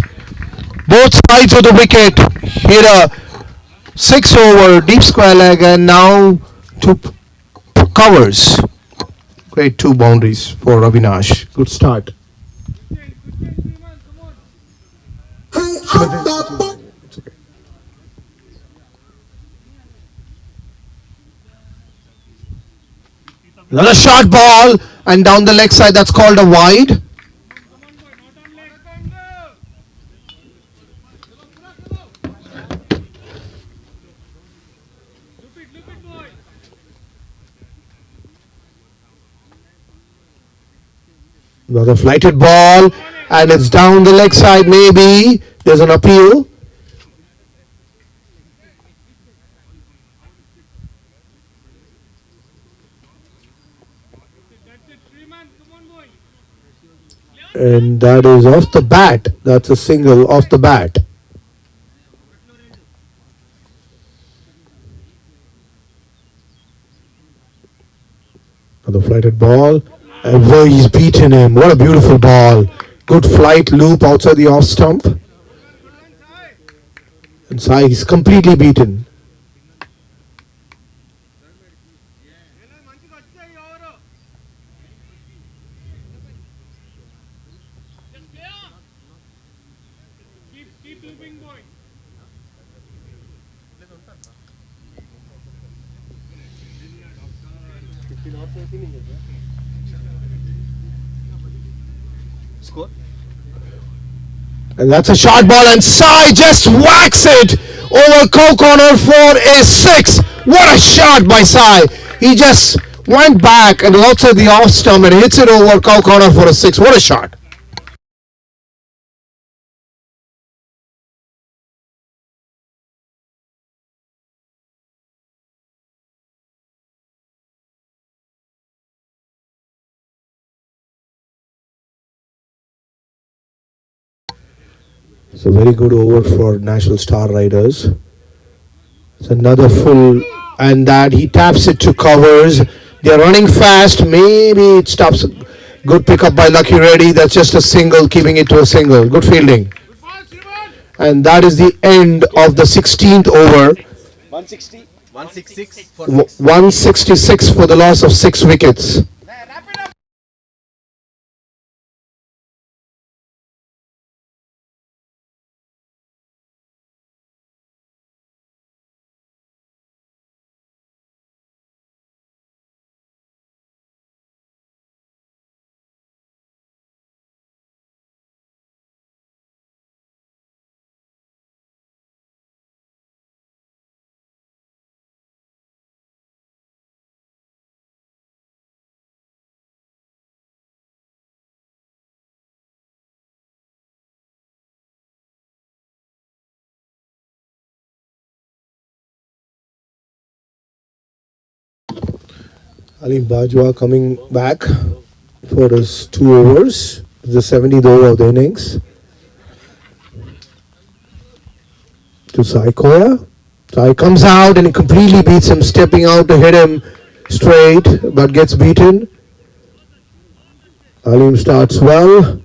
both sides of the wicket. Hit a 6 over deep square leg, and now two covers. Great two boundaries for Avinash. Good start. Another short ball, and down the leg side, that's called a wide. Another flighted ball, and it's down the leg side. Maybe there's an appeal. And that is off the bat. That's a single off the bat. Another flighted ball, and where he's beaten him. What a beautiful ball. Good flight loop outside the off stump. And Sai is completely beaten. Score? And that's a short ball, and Sai just whacks it over cow corner for a 6. What a shot by Sai. He just went back and outside the off stump and hits it over cow corner for a 6. What a shot. It's a very good over for Nashville Star Riders. It's another full, and that he taps it to covers. They're running fast. Maybe it stops. Good pickup by Lucky Reddy. That's just a single, keeping it to a single. Good fielding. And that is the end of the 16th over. 160? 166 for 166 for the loss of 6 wickets. Alim Bajwa coming back for his 2 overs. The 70th over of the innings. To Sai Koya. Sai comes out and he completely beats him, stepping out to hit him straight, but gets beaten. Alim starts well.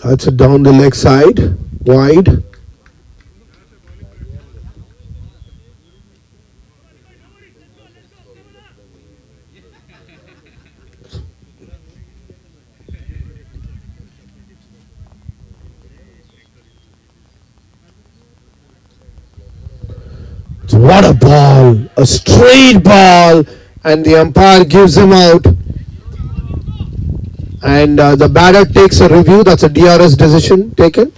That's it down the leg side, wide. What a ball! A straight ball, and the umpire gives him out. And the batter takes a review. That's a DRS decision taken.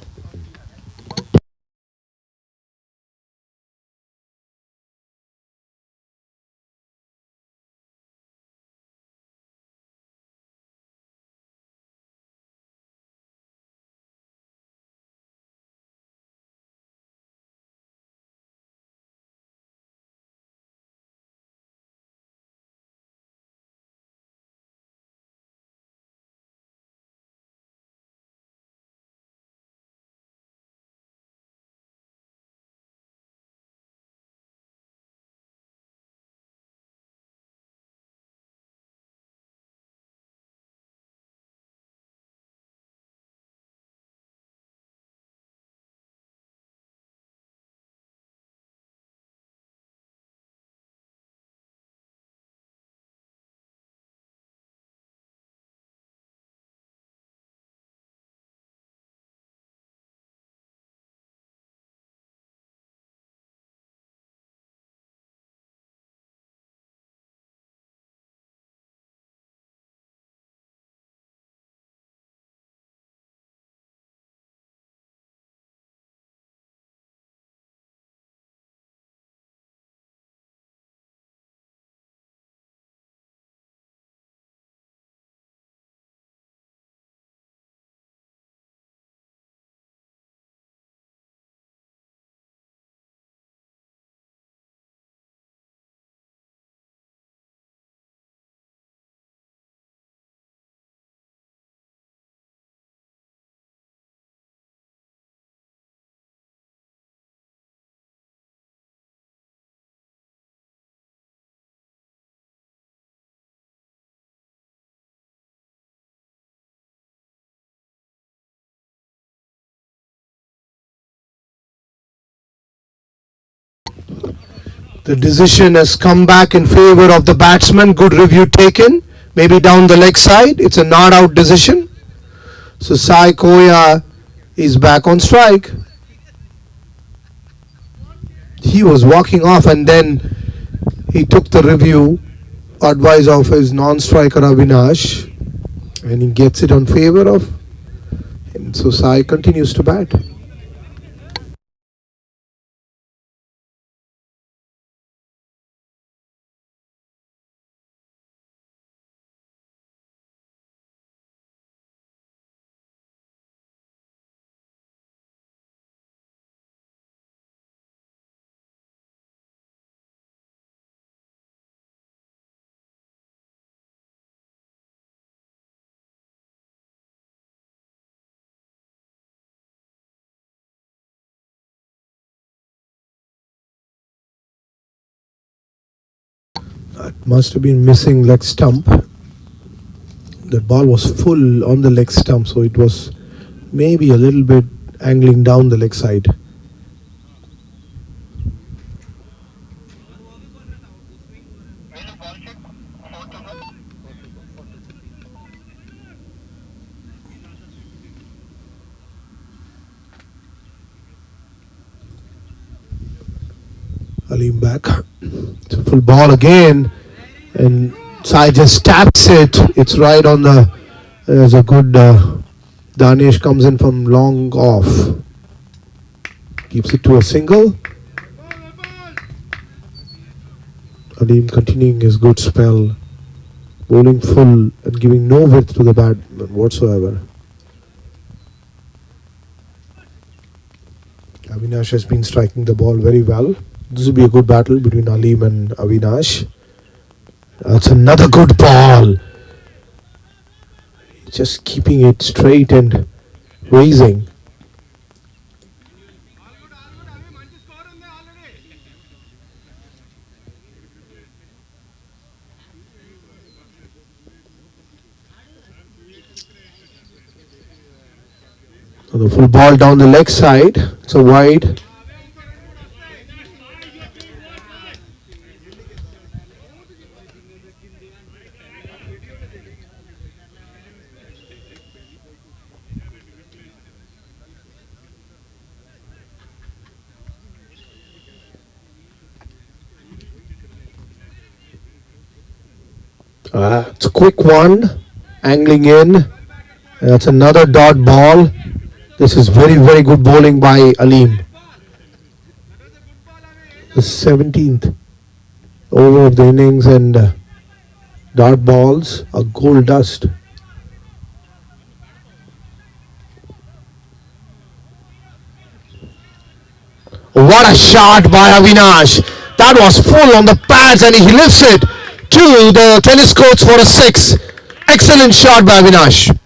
The decision has come back in favor of the batsman. Good review taken. Maybe down the leg side. It's a not out decision. So Sai Koya is back on strike. He was walking off and then he took the review advice of his non-striker Avinash and he gets it on favor of him. So Sai continues to bat. That must have been missing leg stump. The ball was full on the leg stump, so it was maybe a little bit angling down the leg side. Aleem back. It's a full ball again, and Sai just taps it. It's right on the. There's a good. Danish comes in from long off. Keeps it to a single. Aleem continuing his good spell, bowling full and giving no width to the batsman whatsoever. Avinash has been striking the ball very well. This will be a good battle between Aleem and Avinash. That's another good ball. Just keeping it straight and raising. So the full ball down the leg side. It's a wide. It's a quick one, angling in. That's another dot ball. This is very, very good bowling by Aleem. The 17th over of the innings, and dot balls are gold dust. What a shot by Avinash! That was full on the pads, and he lifts it to the tennis courts for a 6. Excellent shot by Avinash.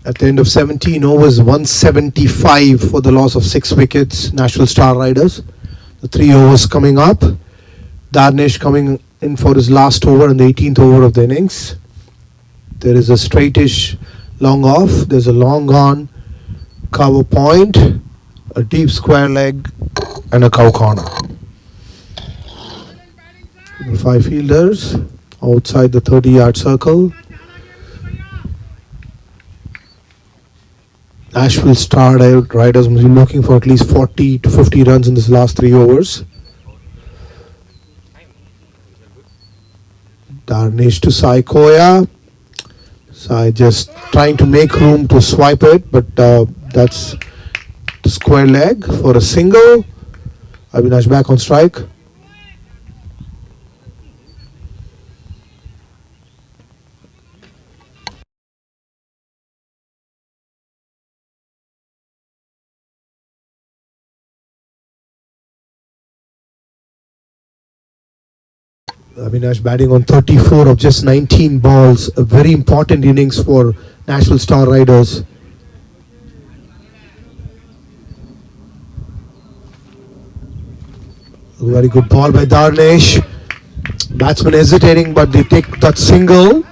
At the end of 17 overs, 175 for the loss of 6 wickets. Nashville Star Riders. The 3 overs coming up. Darnesh coming in for his last over in the 18th over of the innings. There is a straightish long off. There's a long on cover point, a deep square leg, and a cow corner. The 5 fielders outside the 30-yard circle. Nashville Star Riders must be looking for at least 40 to 50 runs in this last 3 overs. Darnesh to Sai Koya. Sai just trying to make room to swipe it, but that's the square leg for a single. Avinash back on strike. Avinash batting on 34 of just 19 balls. A very important innings for Nashville Star Riders. A very good ball by Darnesh. Batsman hesitating, but they take that single.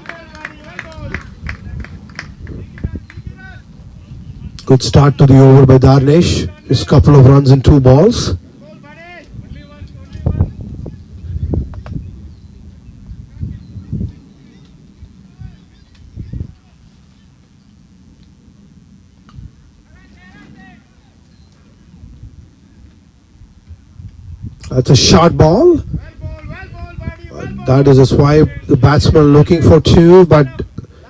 Good start to the over by Darnesh. Just a couple of runs in 2 balls. That's a short ball. That is a swipe. The batsman looking for 2, but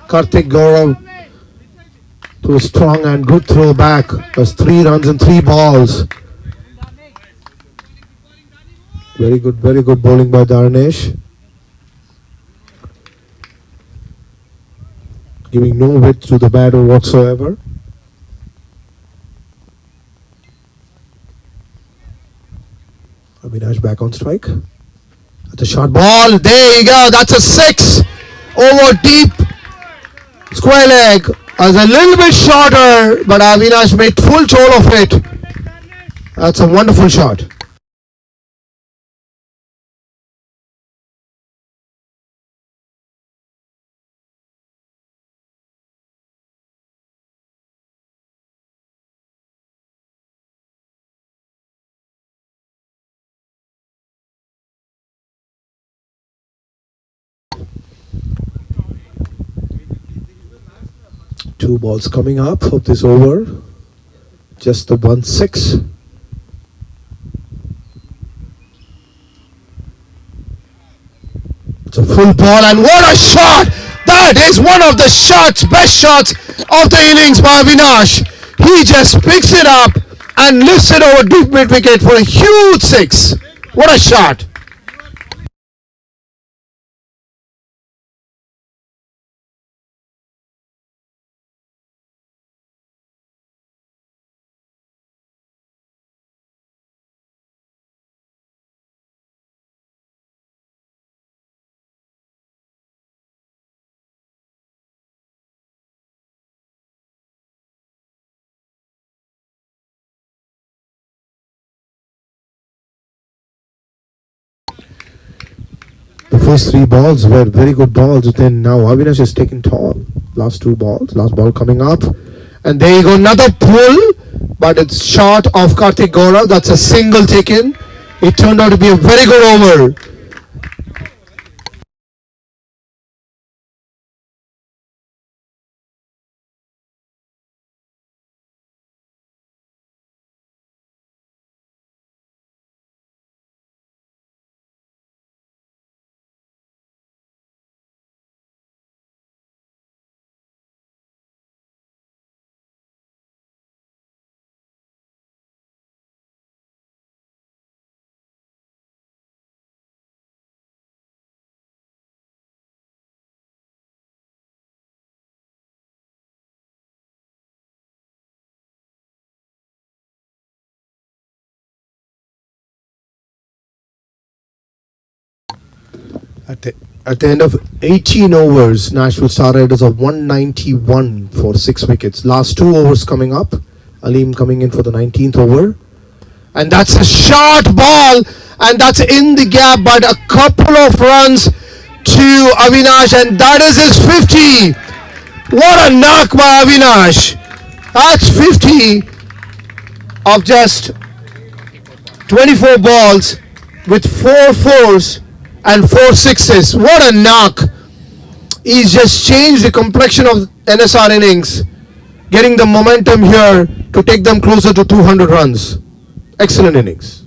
Karthik Gaurav to a strong and good throw back. That's 3 runs and 3 balls. Very good bowling by Darnesh. Giving no width to the batter whatsoever. Avinash back on strike. That's a short ball. There you go. That's a 6. Over deep. Square leg. As a little bit shorter, but Avinash made full toll of it. That's a wonderful shot. Two balls coming up of this over. Just the 1-6. It's a full ball, and what a shot! that is one of the shots, best shots of the innings by Avinash. He just picks it up and lifts it over deep mid wicket for a huge six. What a shot! The first three balls were very good balls. Then now Avinash is taken tall. Last two balls, last ball coming up. And there you go, another pull. But it's short of Karthik Gaurav. That's a single taken. It turned out to be a very good over. At the, at the end of 18 overs, Nashville Star Riders are 191 for 6 wickets. Last 2 overs coming up. Aleem coming in for the 19th over. And that's a short ball. And that's in the gap, but a couple of runs to Avinash. And that is his 50. What a knock by Avinash. That's 50 of just 24 balls with 4 fours and 4 sixes. What a knock. He's just changed the complexion of NSR innings, getting the momentum here to take them closer to 200 runs. Excellent innings.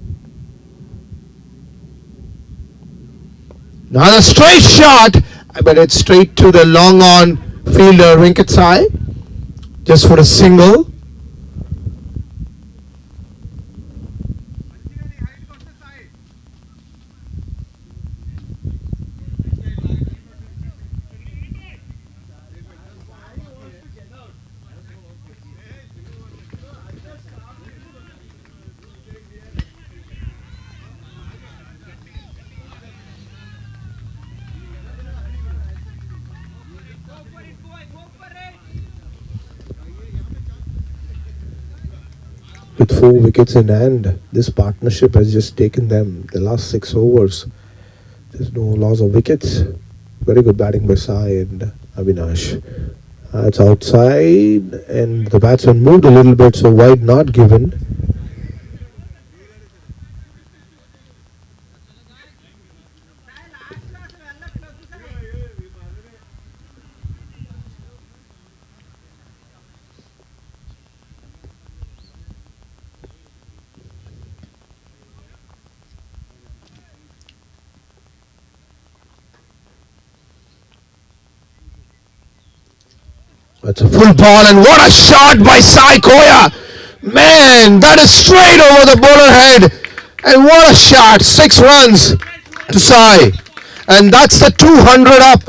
Now a straight shot, but it's straight to the long on fielder Venkat Sai, just for a single. With 4 wickets in hand, this partnership has just taken them the last 6 overs. There's no loss of wickets. Very good batting by Sai and Avinash. It's outside and the batsman moved a little bit, so wide not given. That's a full ball, and what a shot by Sai Koya. Man, that is straight over the bowler head. And what a shot. 6 runs to Sai. And that's the 200 up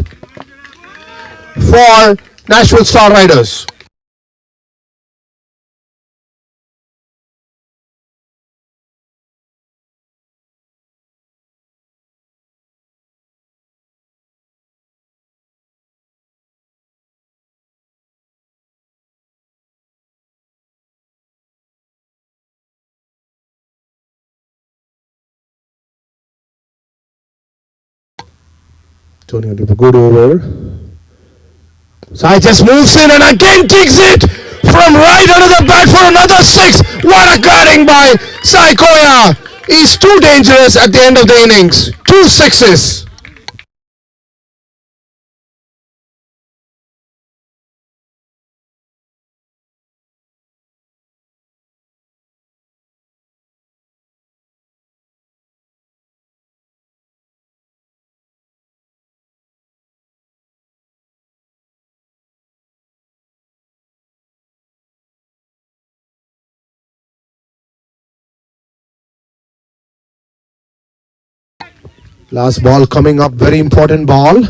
for Nashville Star Riders. Turning into a good over. Sai just moves in and again kicks it from right under the bat for another 6. What a guarding by Sai Koya. He's too dangerous at the end of the innings. 2 sixes. Last ball coming up, very important ball.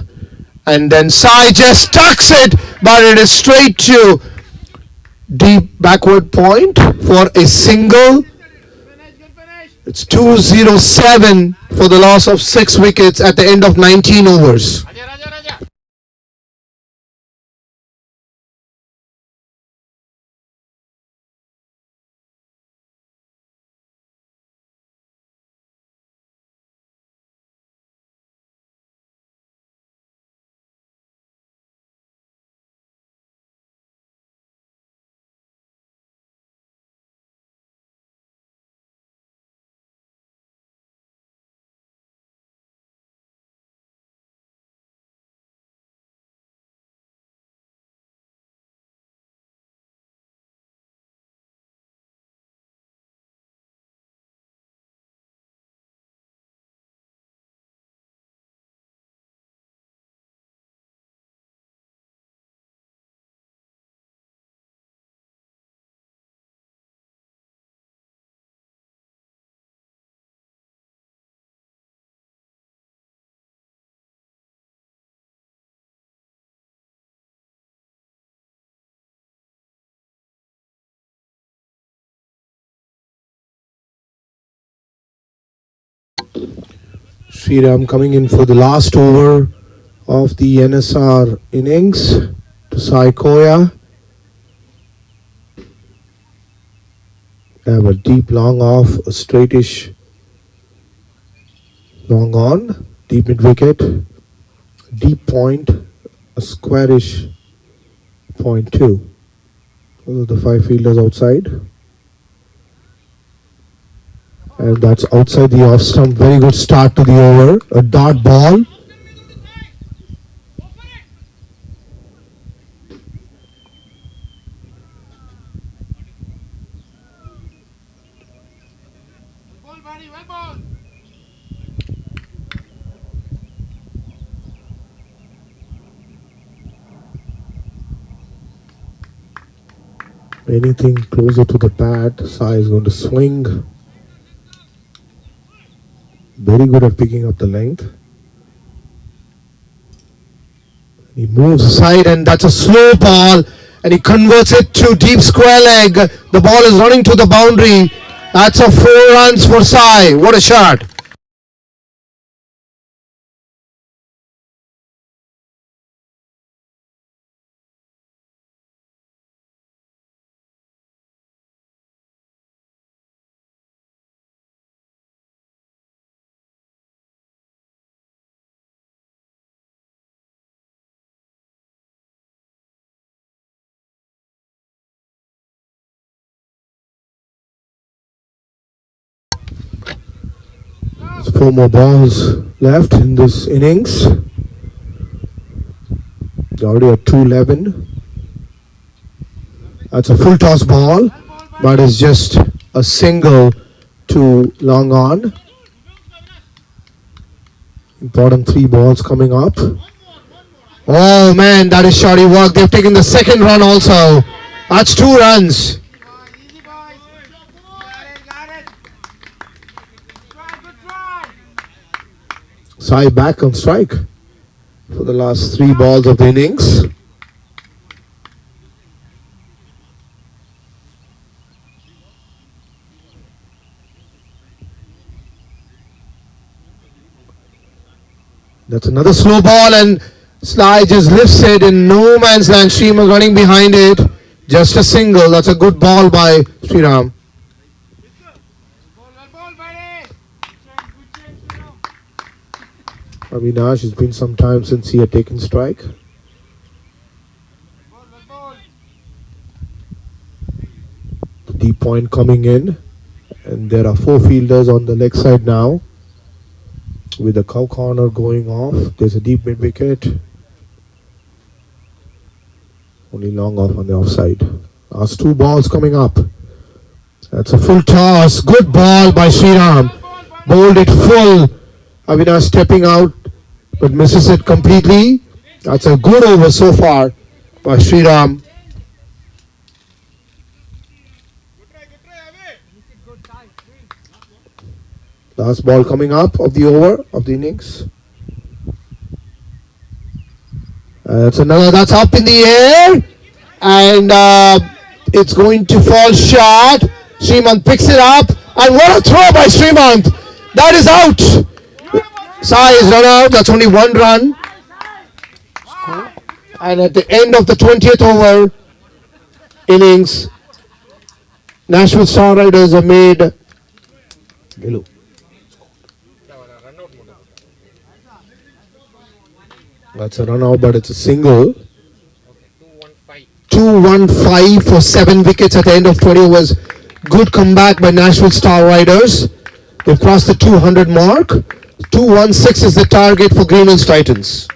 And then Sai just tucks it, but it is straight to deep backward point for a single. It's 207 for the loss of 6 wickets at the end of 19 overs. Sriram coming in for the last over of the NSR innings to Sai Koya. They have a deep long off, a straightish long on, deep mid wicket, deep point, a squarish point too. Those are the 5 fielders outside. And that's outside the off stump. Very good start to the over. A dot ball. Anything closer to the pad, Sai is going to swing. Very good at picking up the length. He moves aside and that's a slow ball and he converts it to deep square leg. The ball is running to the boundary. That's a 4 runs for Sai. What a shot. There's 4 more balls left in this innings. They're already at 211. That's a full toss ball, but it's just a single to long on. Important 3 balls coming up. Oh man, that is shoddy work. They've taken the second run also. That's 2 runs. Sai back on strike for the last 3 balls of the innings. That's another slow ball and Sly just lifts it in no man's land. Sriram running behind it. Just a single. That's a good ball by Sriram. Avinash, it's been some time since he had taken strike. The deep point coming in. And there are 4 fielders on the leg side now. With the cow corner going off, there's a deep mid wicket. Only long off on the offside. Last 2 balls coming up. That's a full toss. Good ball by Sriram. Bowled it full. Avinash stepping out, but misses it completely. That's a good over so far by Sriram. Last ball coming up of the over of the innings. That's another. That's up in the air, and it's going to fall short. Srimant picks it up, and what a throw by Srimant! That is out. Sai is run out. That's only one run. And at the end of the 20th over innings, Nashville Star Riders have made. That's a run out, but it's a single. 215 for 7 wickets at the end of 20 overs. Good comeback by Nashville Star Riders. They've crossed the 200 mark. 216 is the target for Green Hills Titans.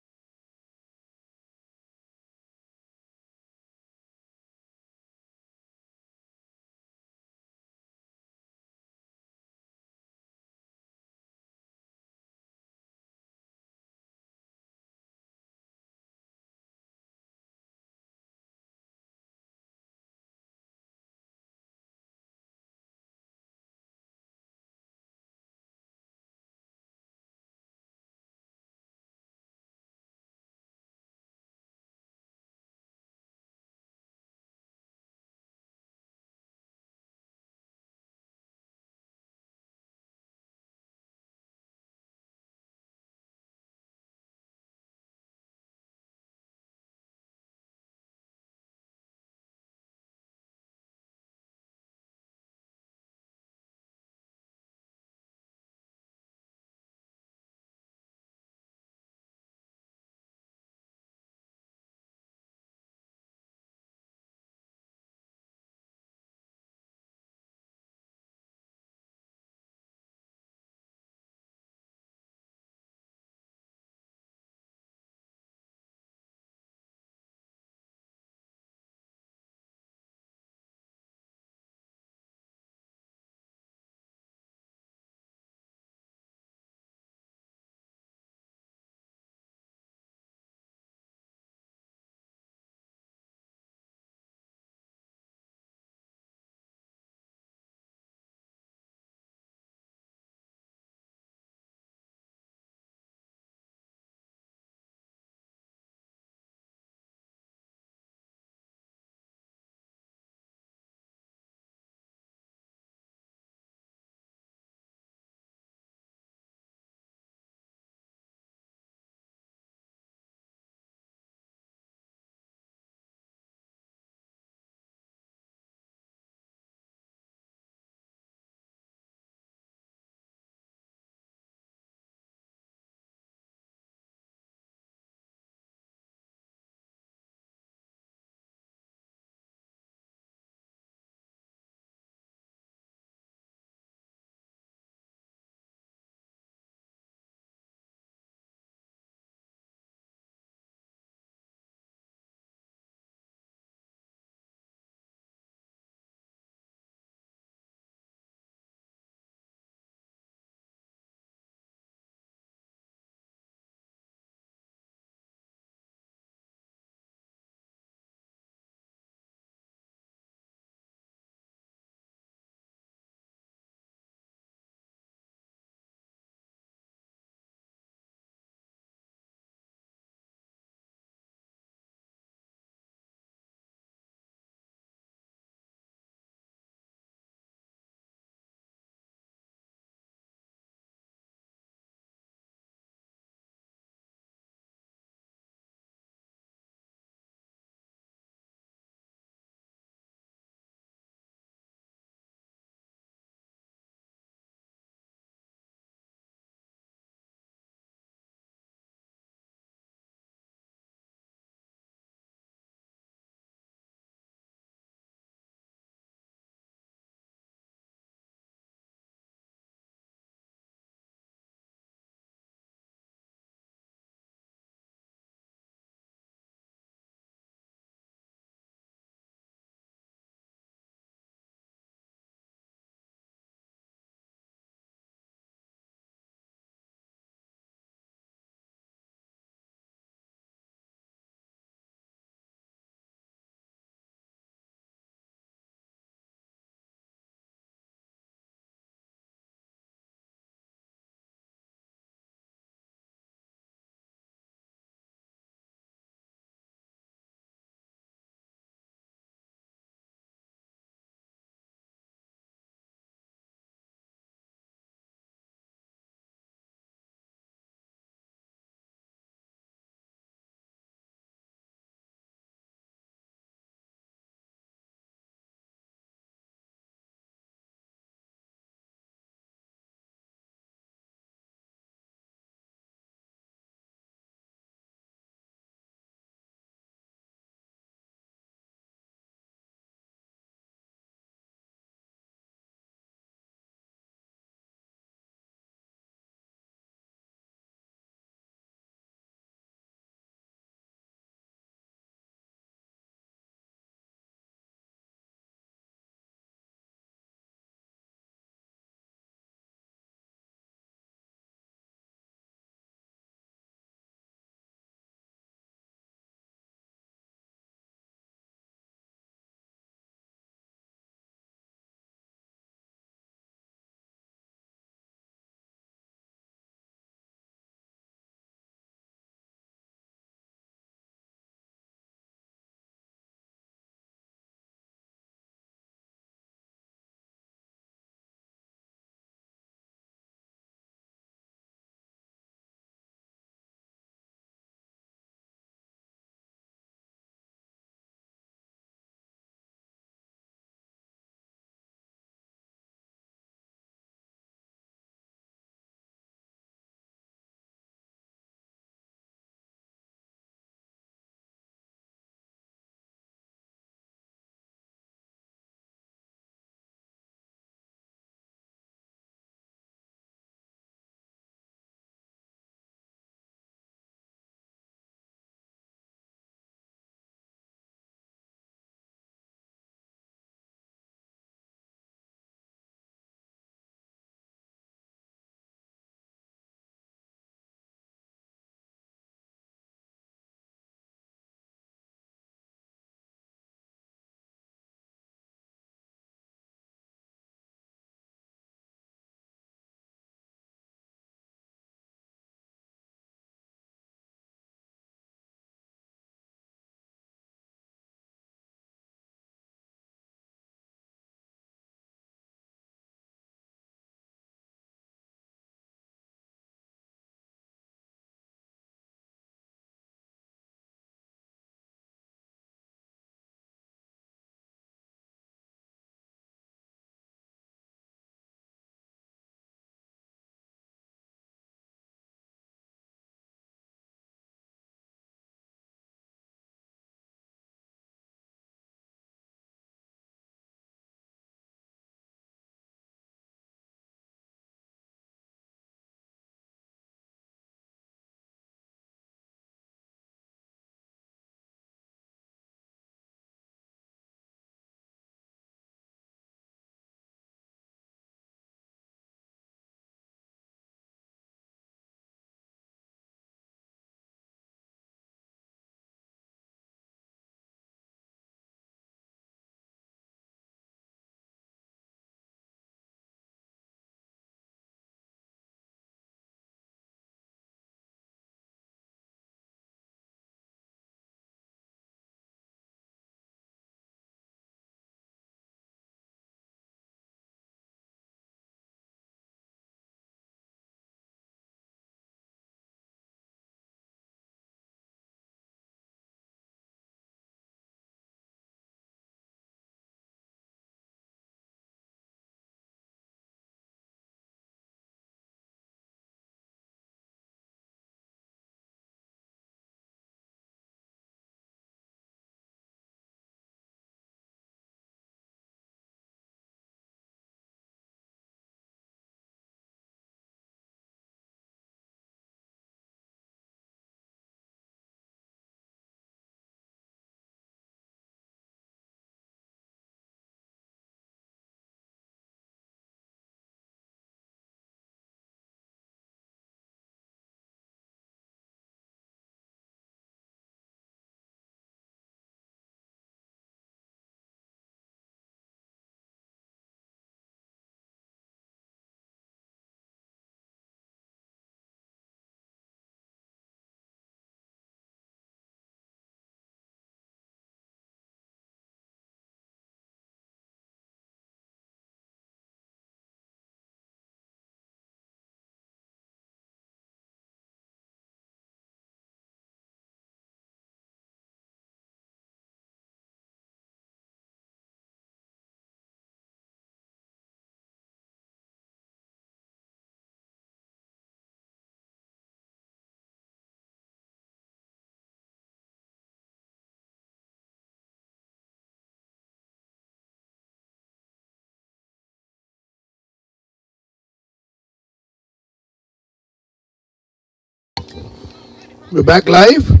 We're back live.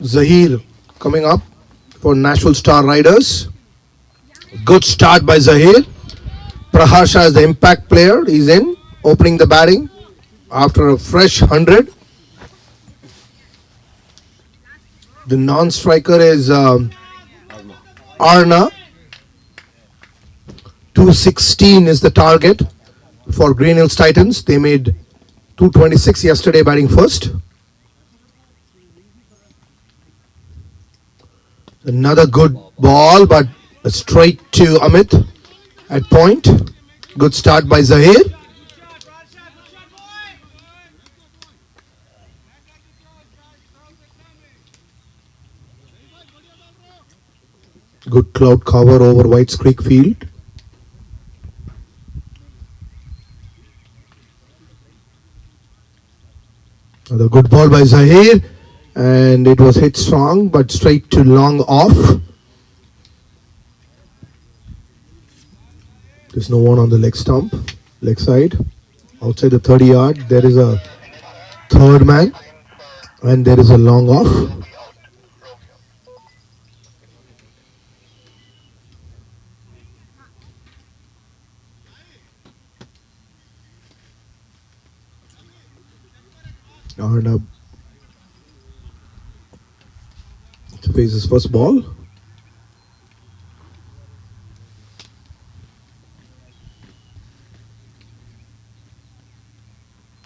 Zahir coming up for Nashville Star Riders. Good start by Zahir. Praharsha is the impact player. He's in, opening the batting after a fresh 100. The non-striker is Arna. 216 is the target for Green Hills Titans. They made 226 yesterday batting first. Another good ball, but straight to Amit at point. Good start by Zahir. Good cloud cover over Whites Creek Field. Another good ball by Zahir, and it was hit strong but straight to long off. There's no one on the leg stump, leg side. Outside the 30-yard, there is a third man, and there is a long off. Arnab to face his first ball.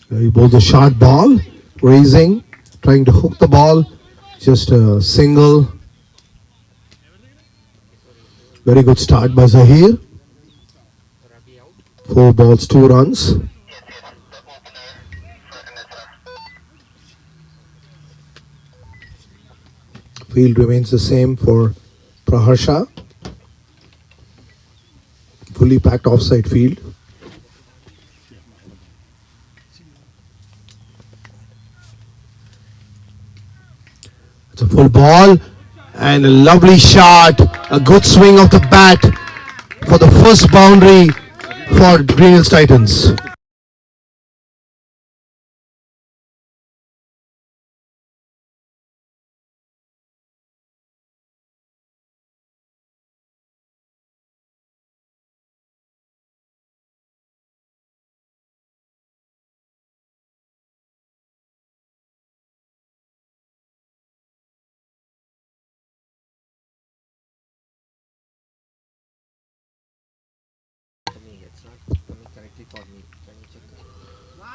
He bowls a short ball, raising, trying to hook the ball. Just a single. Very good start by Zahir. 4 balls, 2 runs. Field remains the same for Praharsha. Fully packed offside field. It's a full ball and a lovely shot. A good swing of the bat for the first boundary for Green Hills Titans.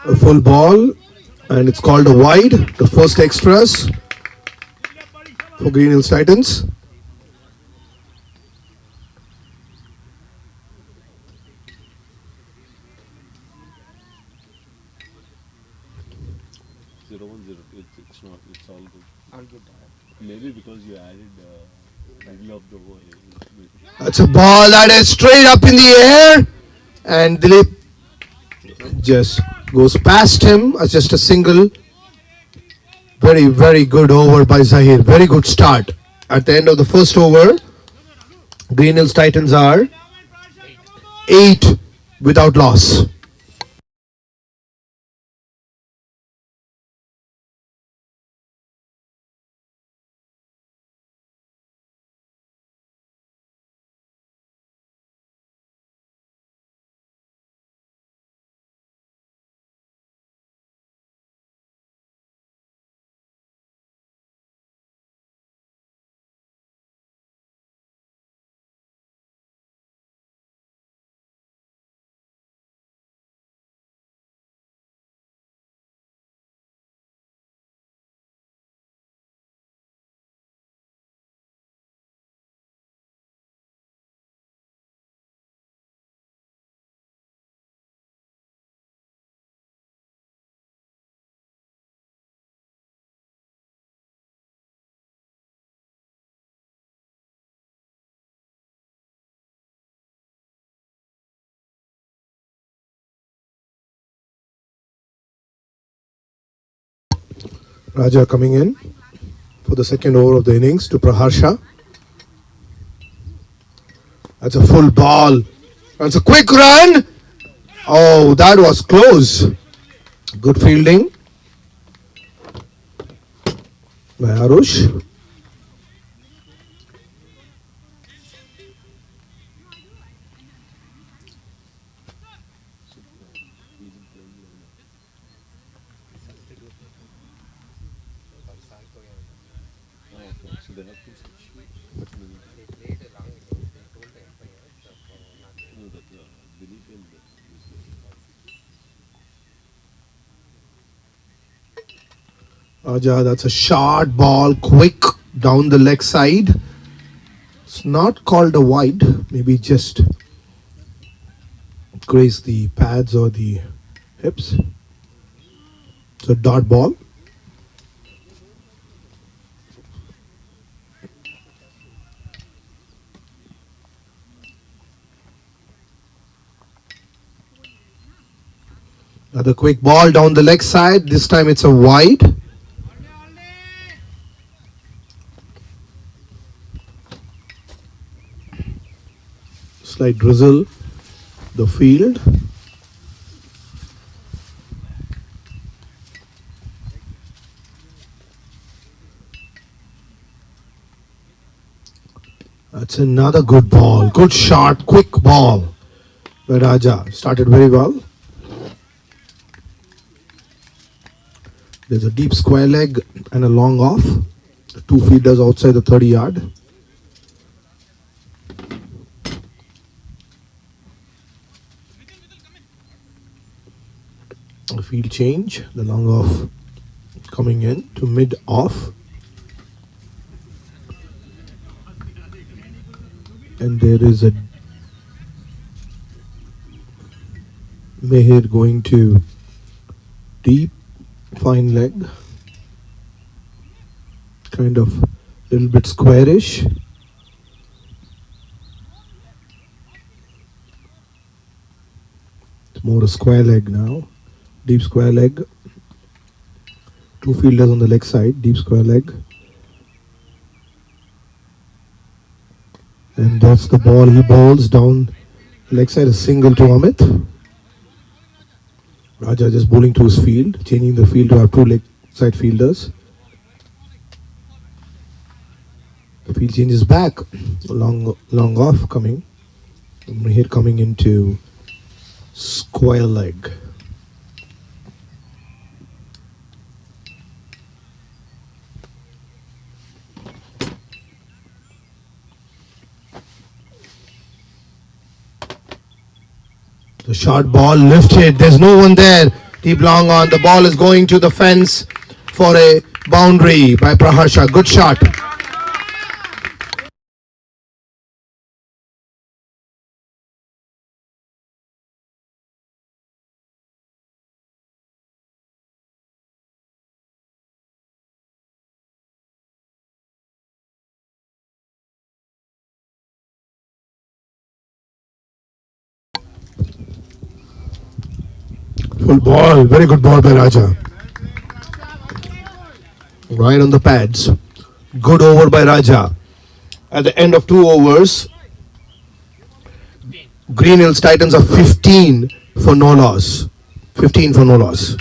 A full ball, and it's called a wide, the first extras for Green Hills Titans. It's not. It's all good. All good. Maybe because you added middle of the over. That's a ball that is straight up in the air, and Dilip just goes past him as just a single. Very, very good over by Zahir. Very good start. At the end of the first over, Green Hills Titans are 8 without loss. Raja coming in for the second over of the innings to Praharsha. That's a full ball. That's a quick run. Oh, that was close. Good fielding. by Arush. Okay, so they have two substitutes. No, that Dinesh and this Raja, that's a short ball, quick down the leg side. It's not called a wide, maybe just graze the pads or the hips. It's a dot ball. Another quick ball down the leg side. This time it's a wide. Slight drizzle the field. That's another good ball. Good shot, quick ball by Raja. Started very well. There's a deep square leg and a long off. The two fielders outside the 30-yard. A field change. The long off coming in to mid off. And there is a Meher going to deep fine leg, kind of a little bit squarish. It's more a square leg now, deep square leg. Two fielders on the leg side, deep square leg. And that's the ball he bowls down leg side, a single to Amit. Raja just bowling to his field, changing the field to have two leg side fielders. The field changes back, long off coming. Here coming into square leg. The short ball lifted. There's no one there. Deep long on. The ball is going to the fence for a boundary by Praharsha. Good shot. Full ball. Very good ball by Raja. Right on the pads. Good over by Raja. At the end of 2 overs, Green Hills Titans are 15 for no loss. 15 for no loss.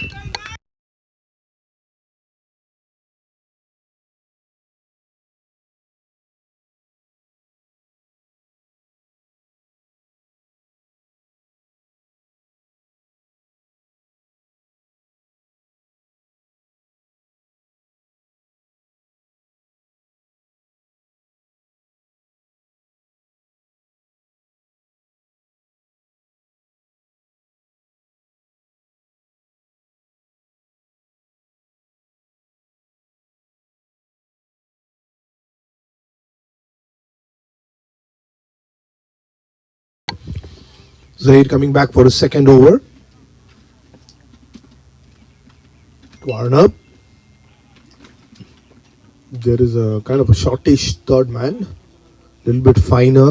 Zaid coming back for his second over. To Arnab. There is a kind of a shortish third man. Little bit finer.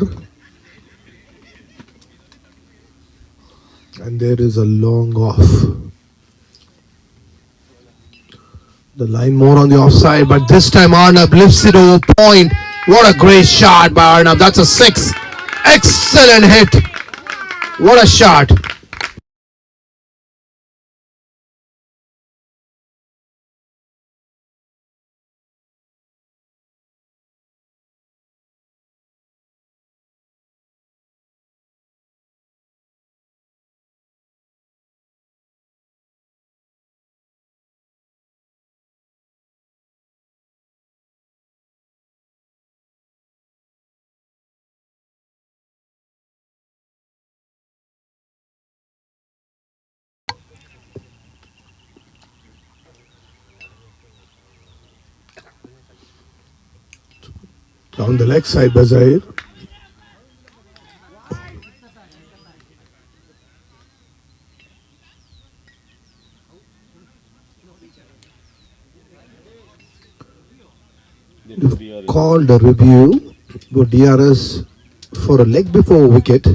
And there is a long off. The line more on the offside, but this time Arnab lifts it over point. What a great shot by Arnab. That's a 6. Excellent hit. What a shot. Down the leg side by Zahir. Called a review for DRS for a leg before wicket.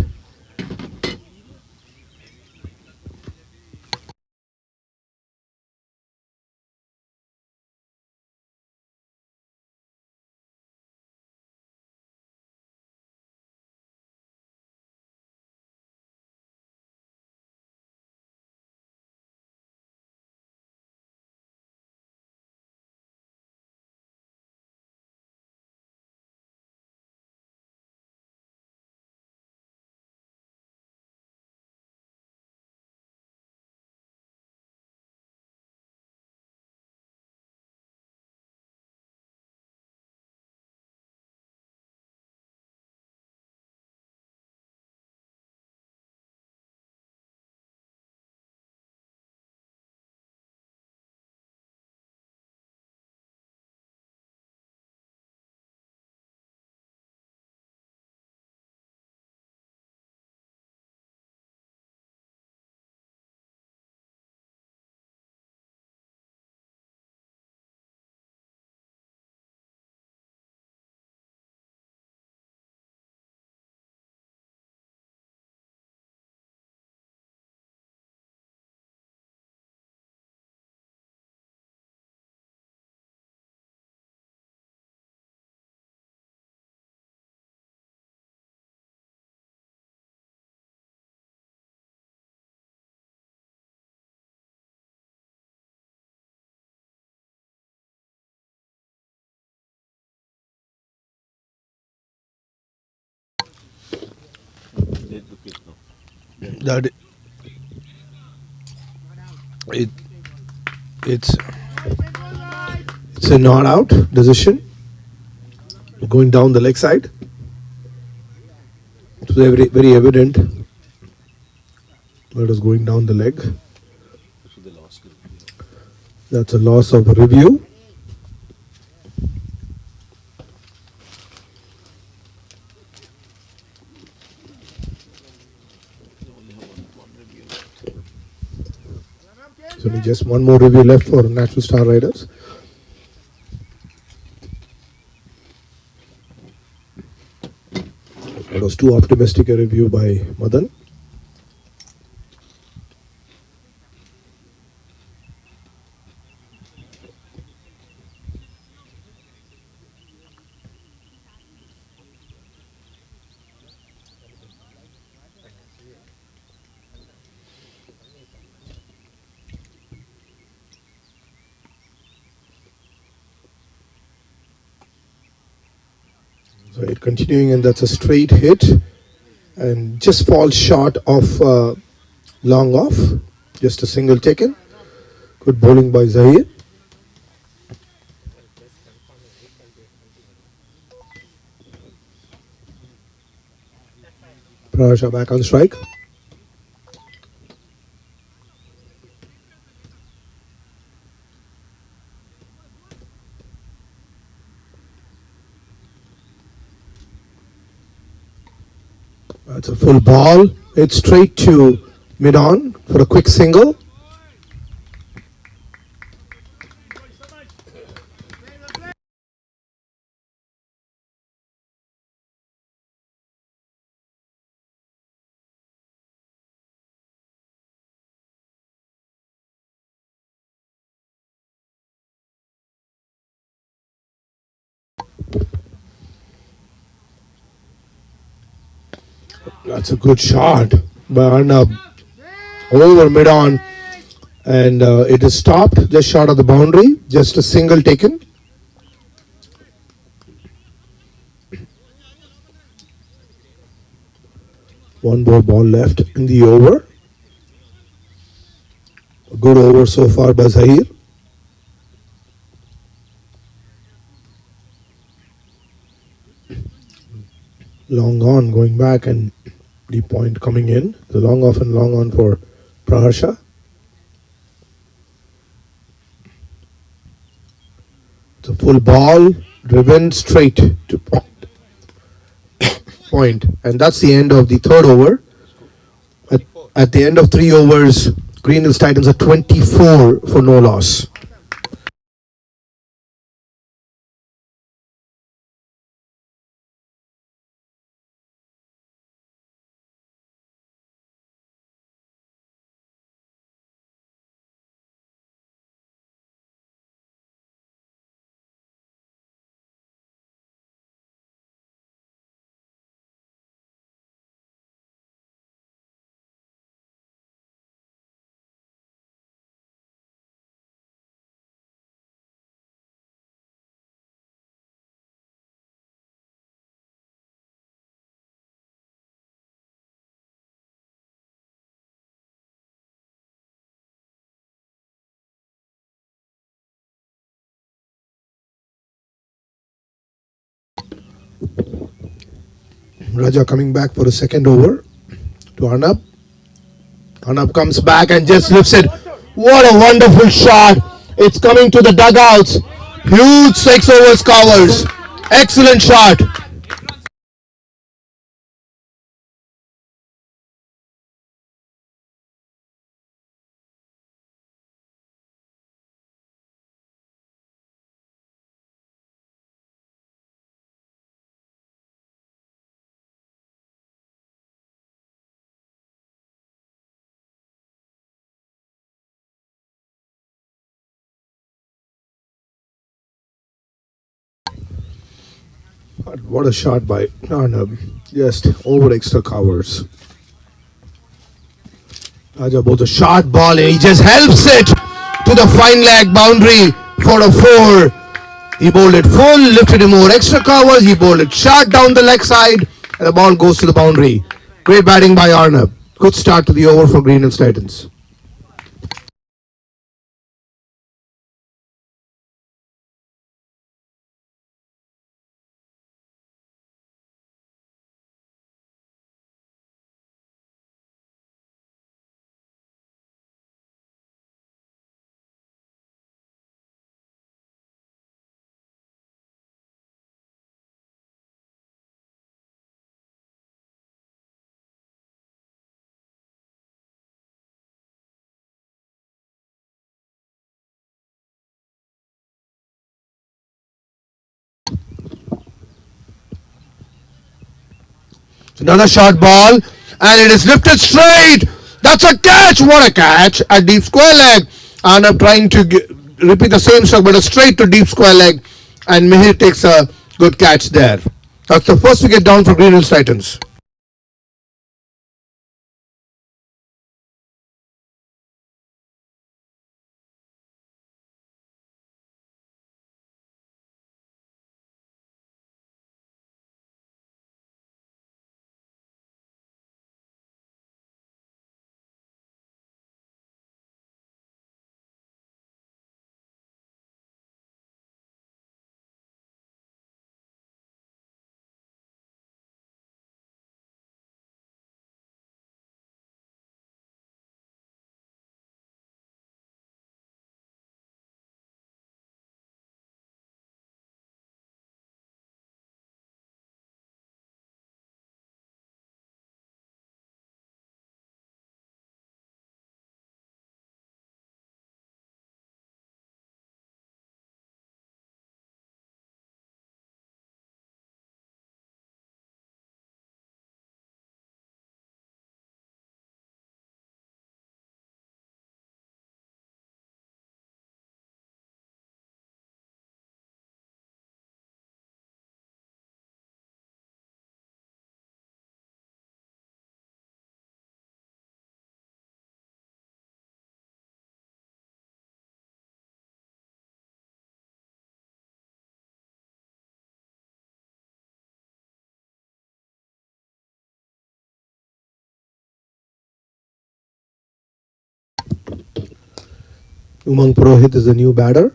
That it it's a not out decision. Going down the leg side. It was very evident that it was going down the leg. That's a loss of review. So just one more review left for Nashville Star Riders. It was too optimistic a review by Madan. So it continuing, and that's a straight hit and just falls short of long off. Just a single taken. Good bowling by Zahir. Prasha back on strike. That's a full ball. It's straight to mid-on for a quick single. That's a good shot by Arnab over mid-on, and it is stopped just short of the boundary. Just a single taken. One more ball left in the over. A good over so far by Zahir. Long on going back and the point coming in. The long off and long on for Praharsha. It's a full ball driven straight to point. And that's the end of the third over. At, at the end of 3 overs, Green Hills Titans are 24 for no loss. Raja coming back for a second over to Arnab. Arnab comes back and just lifts it. What a wonderful shot. It's coming to the dugouts. Huge 6 overs covers. Excellent shot. What a shot by Arnab. Just over extra covers. Raja bowls a short ball and he just helps it to the fine leg boundary for a 4. He bowled it full, lifted him over extra covers. He bowled it short down the leg side and the ball goes to the boundary. Great batting by Arnab. Good start to the over for Green Hills Titans. Another short ball and it is lifted straight. That's a catch. What a catch at deep square leg. Arnab trying to repeat the same stroke but a straight to deep square leg and Mihir takes a good catch there. That's the first wicket down for Green Hills Titans. Umang Purohit is the new batter.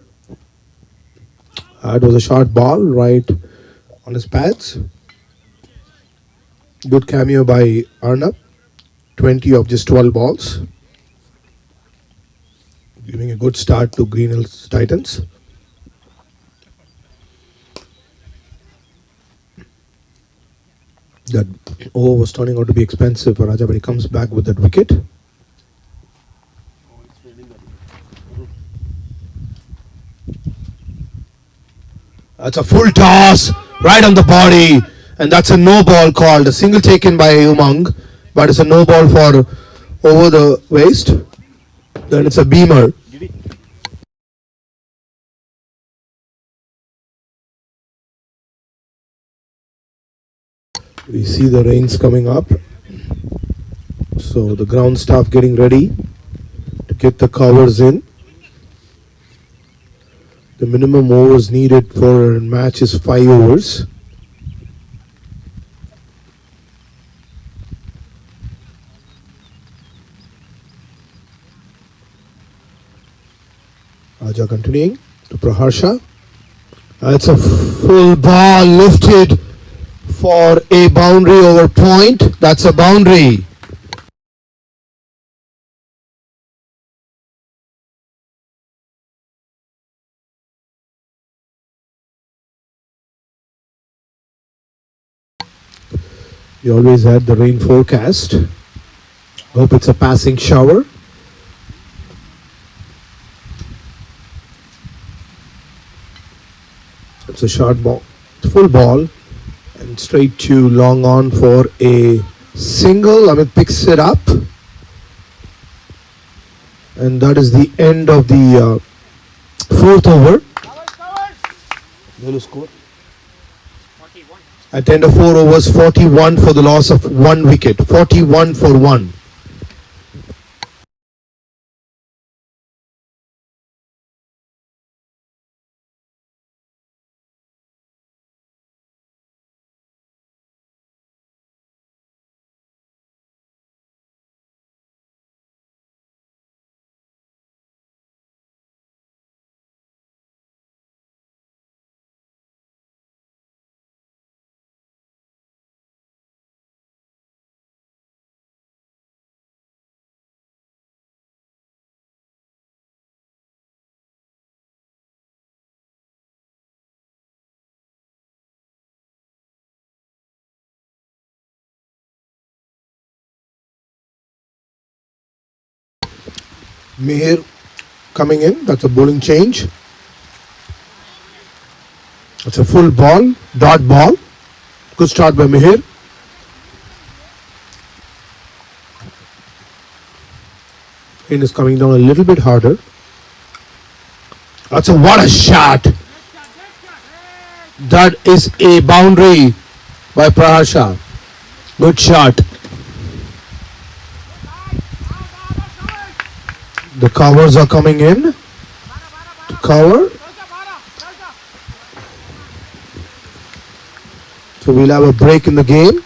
It was a short ball right on his pads. Good cameo by Arnab. 20 of just 12 balls. Giving a good start to Green Hills Titans. That over was turning out to be expensive for Raja, but he comes back with that wicket. That's a full toss right on the body, and that's a no ball called. A single taken by Umang, but it's a no ball for over the waist. Then it's a beamer. We see the rains coming up, so the ground staff getting ready to get the covers in. The minimum overs needed for a match is 5 overs. Raja continuing to Praharsha. It's a full ball lifted for a boundary over point. That's a boundary. We always had the rain forecast. Hope it's a passing shower. It's a short ball, full ball, and straight to long on for a single. Amit picks it up, and that is the end of the 4th over. What is score? 41. At the end of 4 overs, 41 for the loss of 1 wicket. 41 for 1. Meher coming in. That's a bowling change. It's a full ball, dot ball. Good start by Meher. Rain is coming down a little bit harder. That's a what a shot. That is a boundary by Praharsha. Good shot. The covers are coming in to cover. So we'll have a break in the game.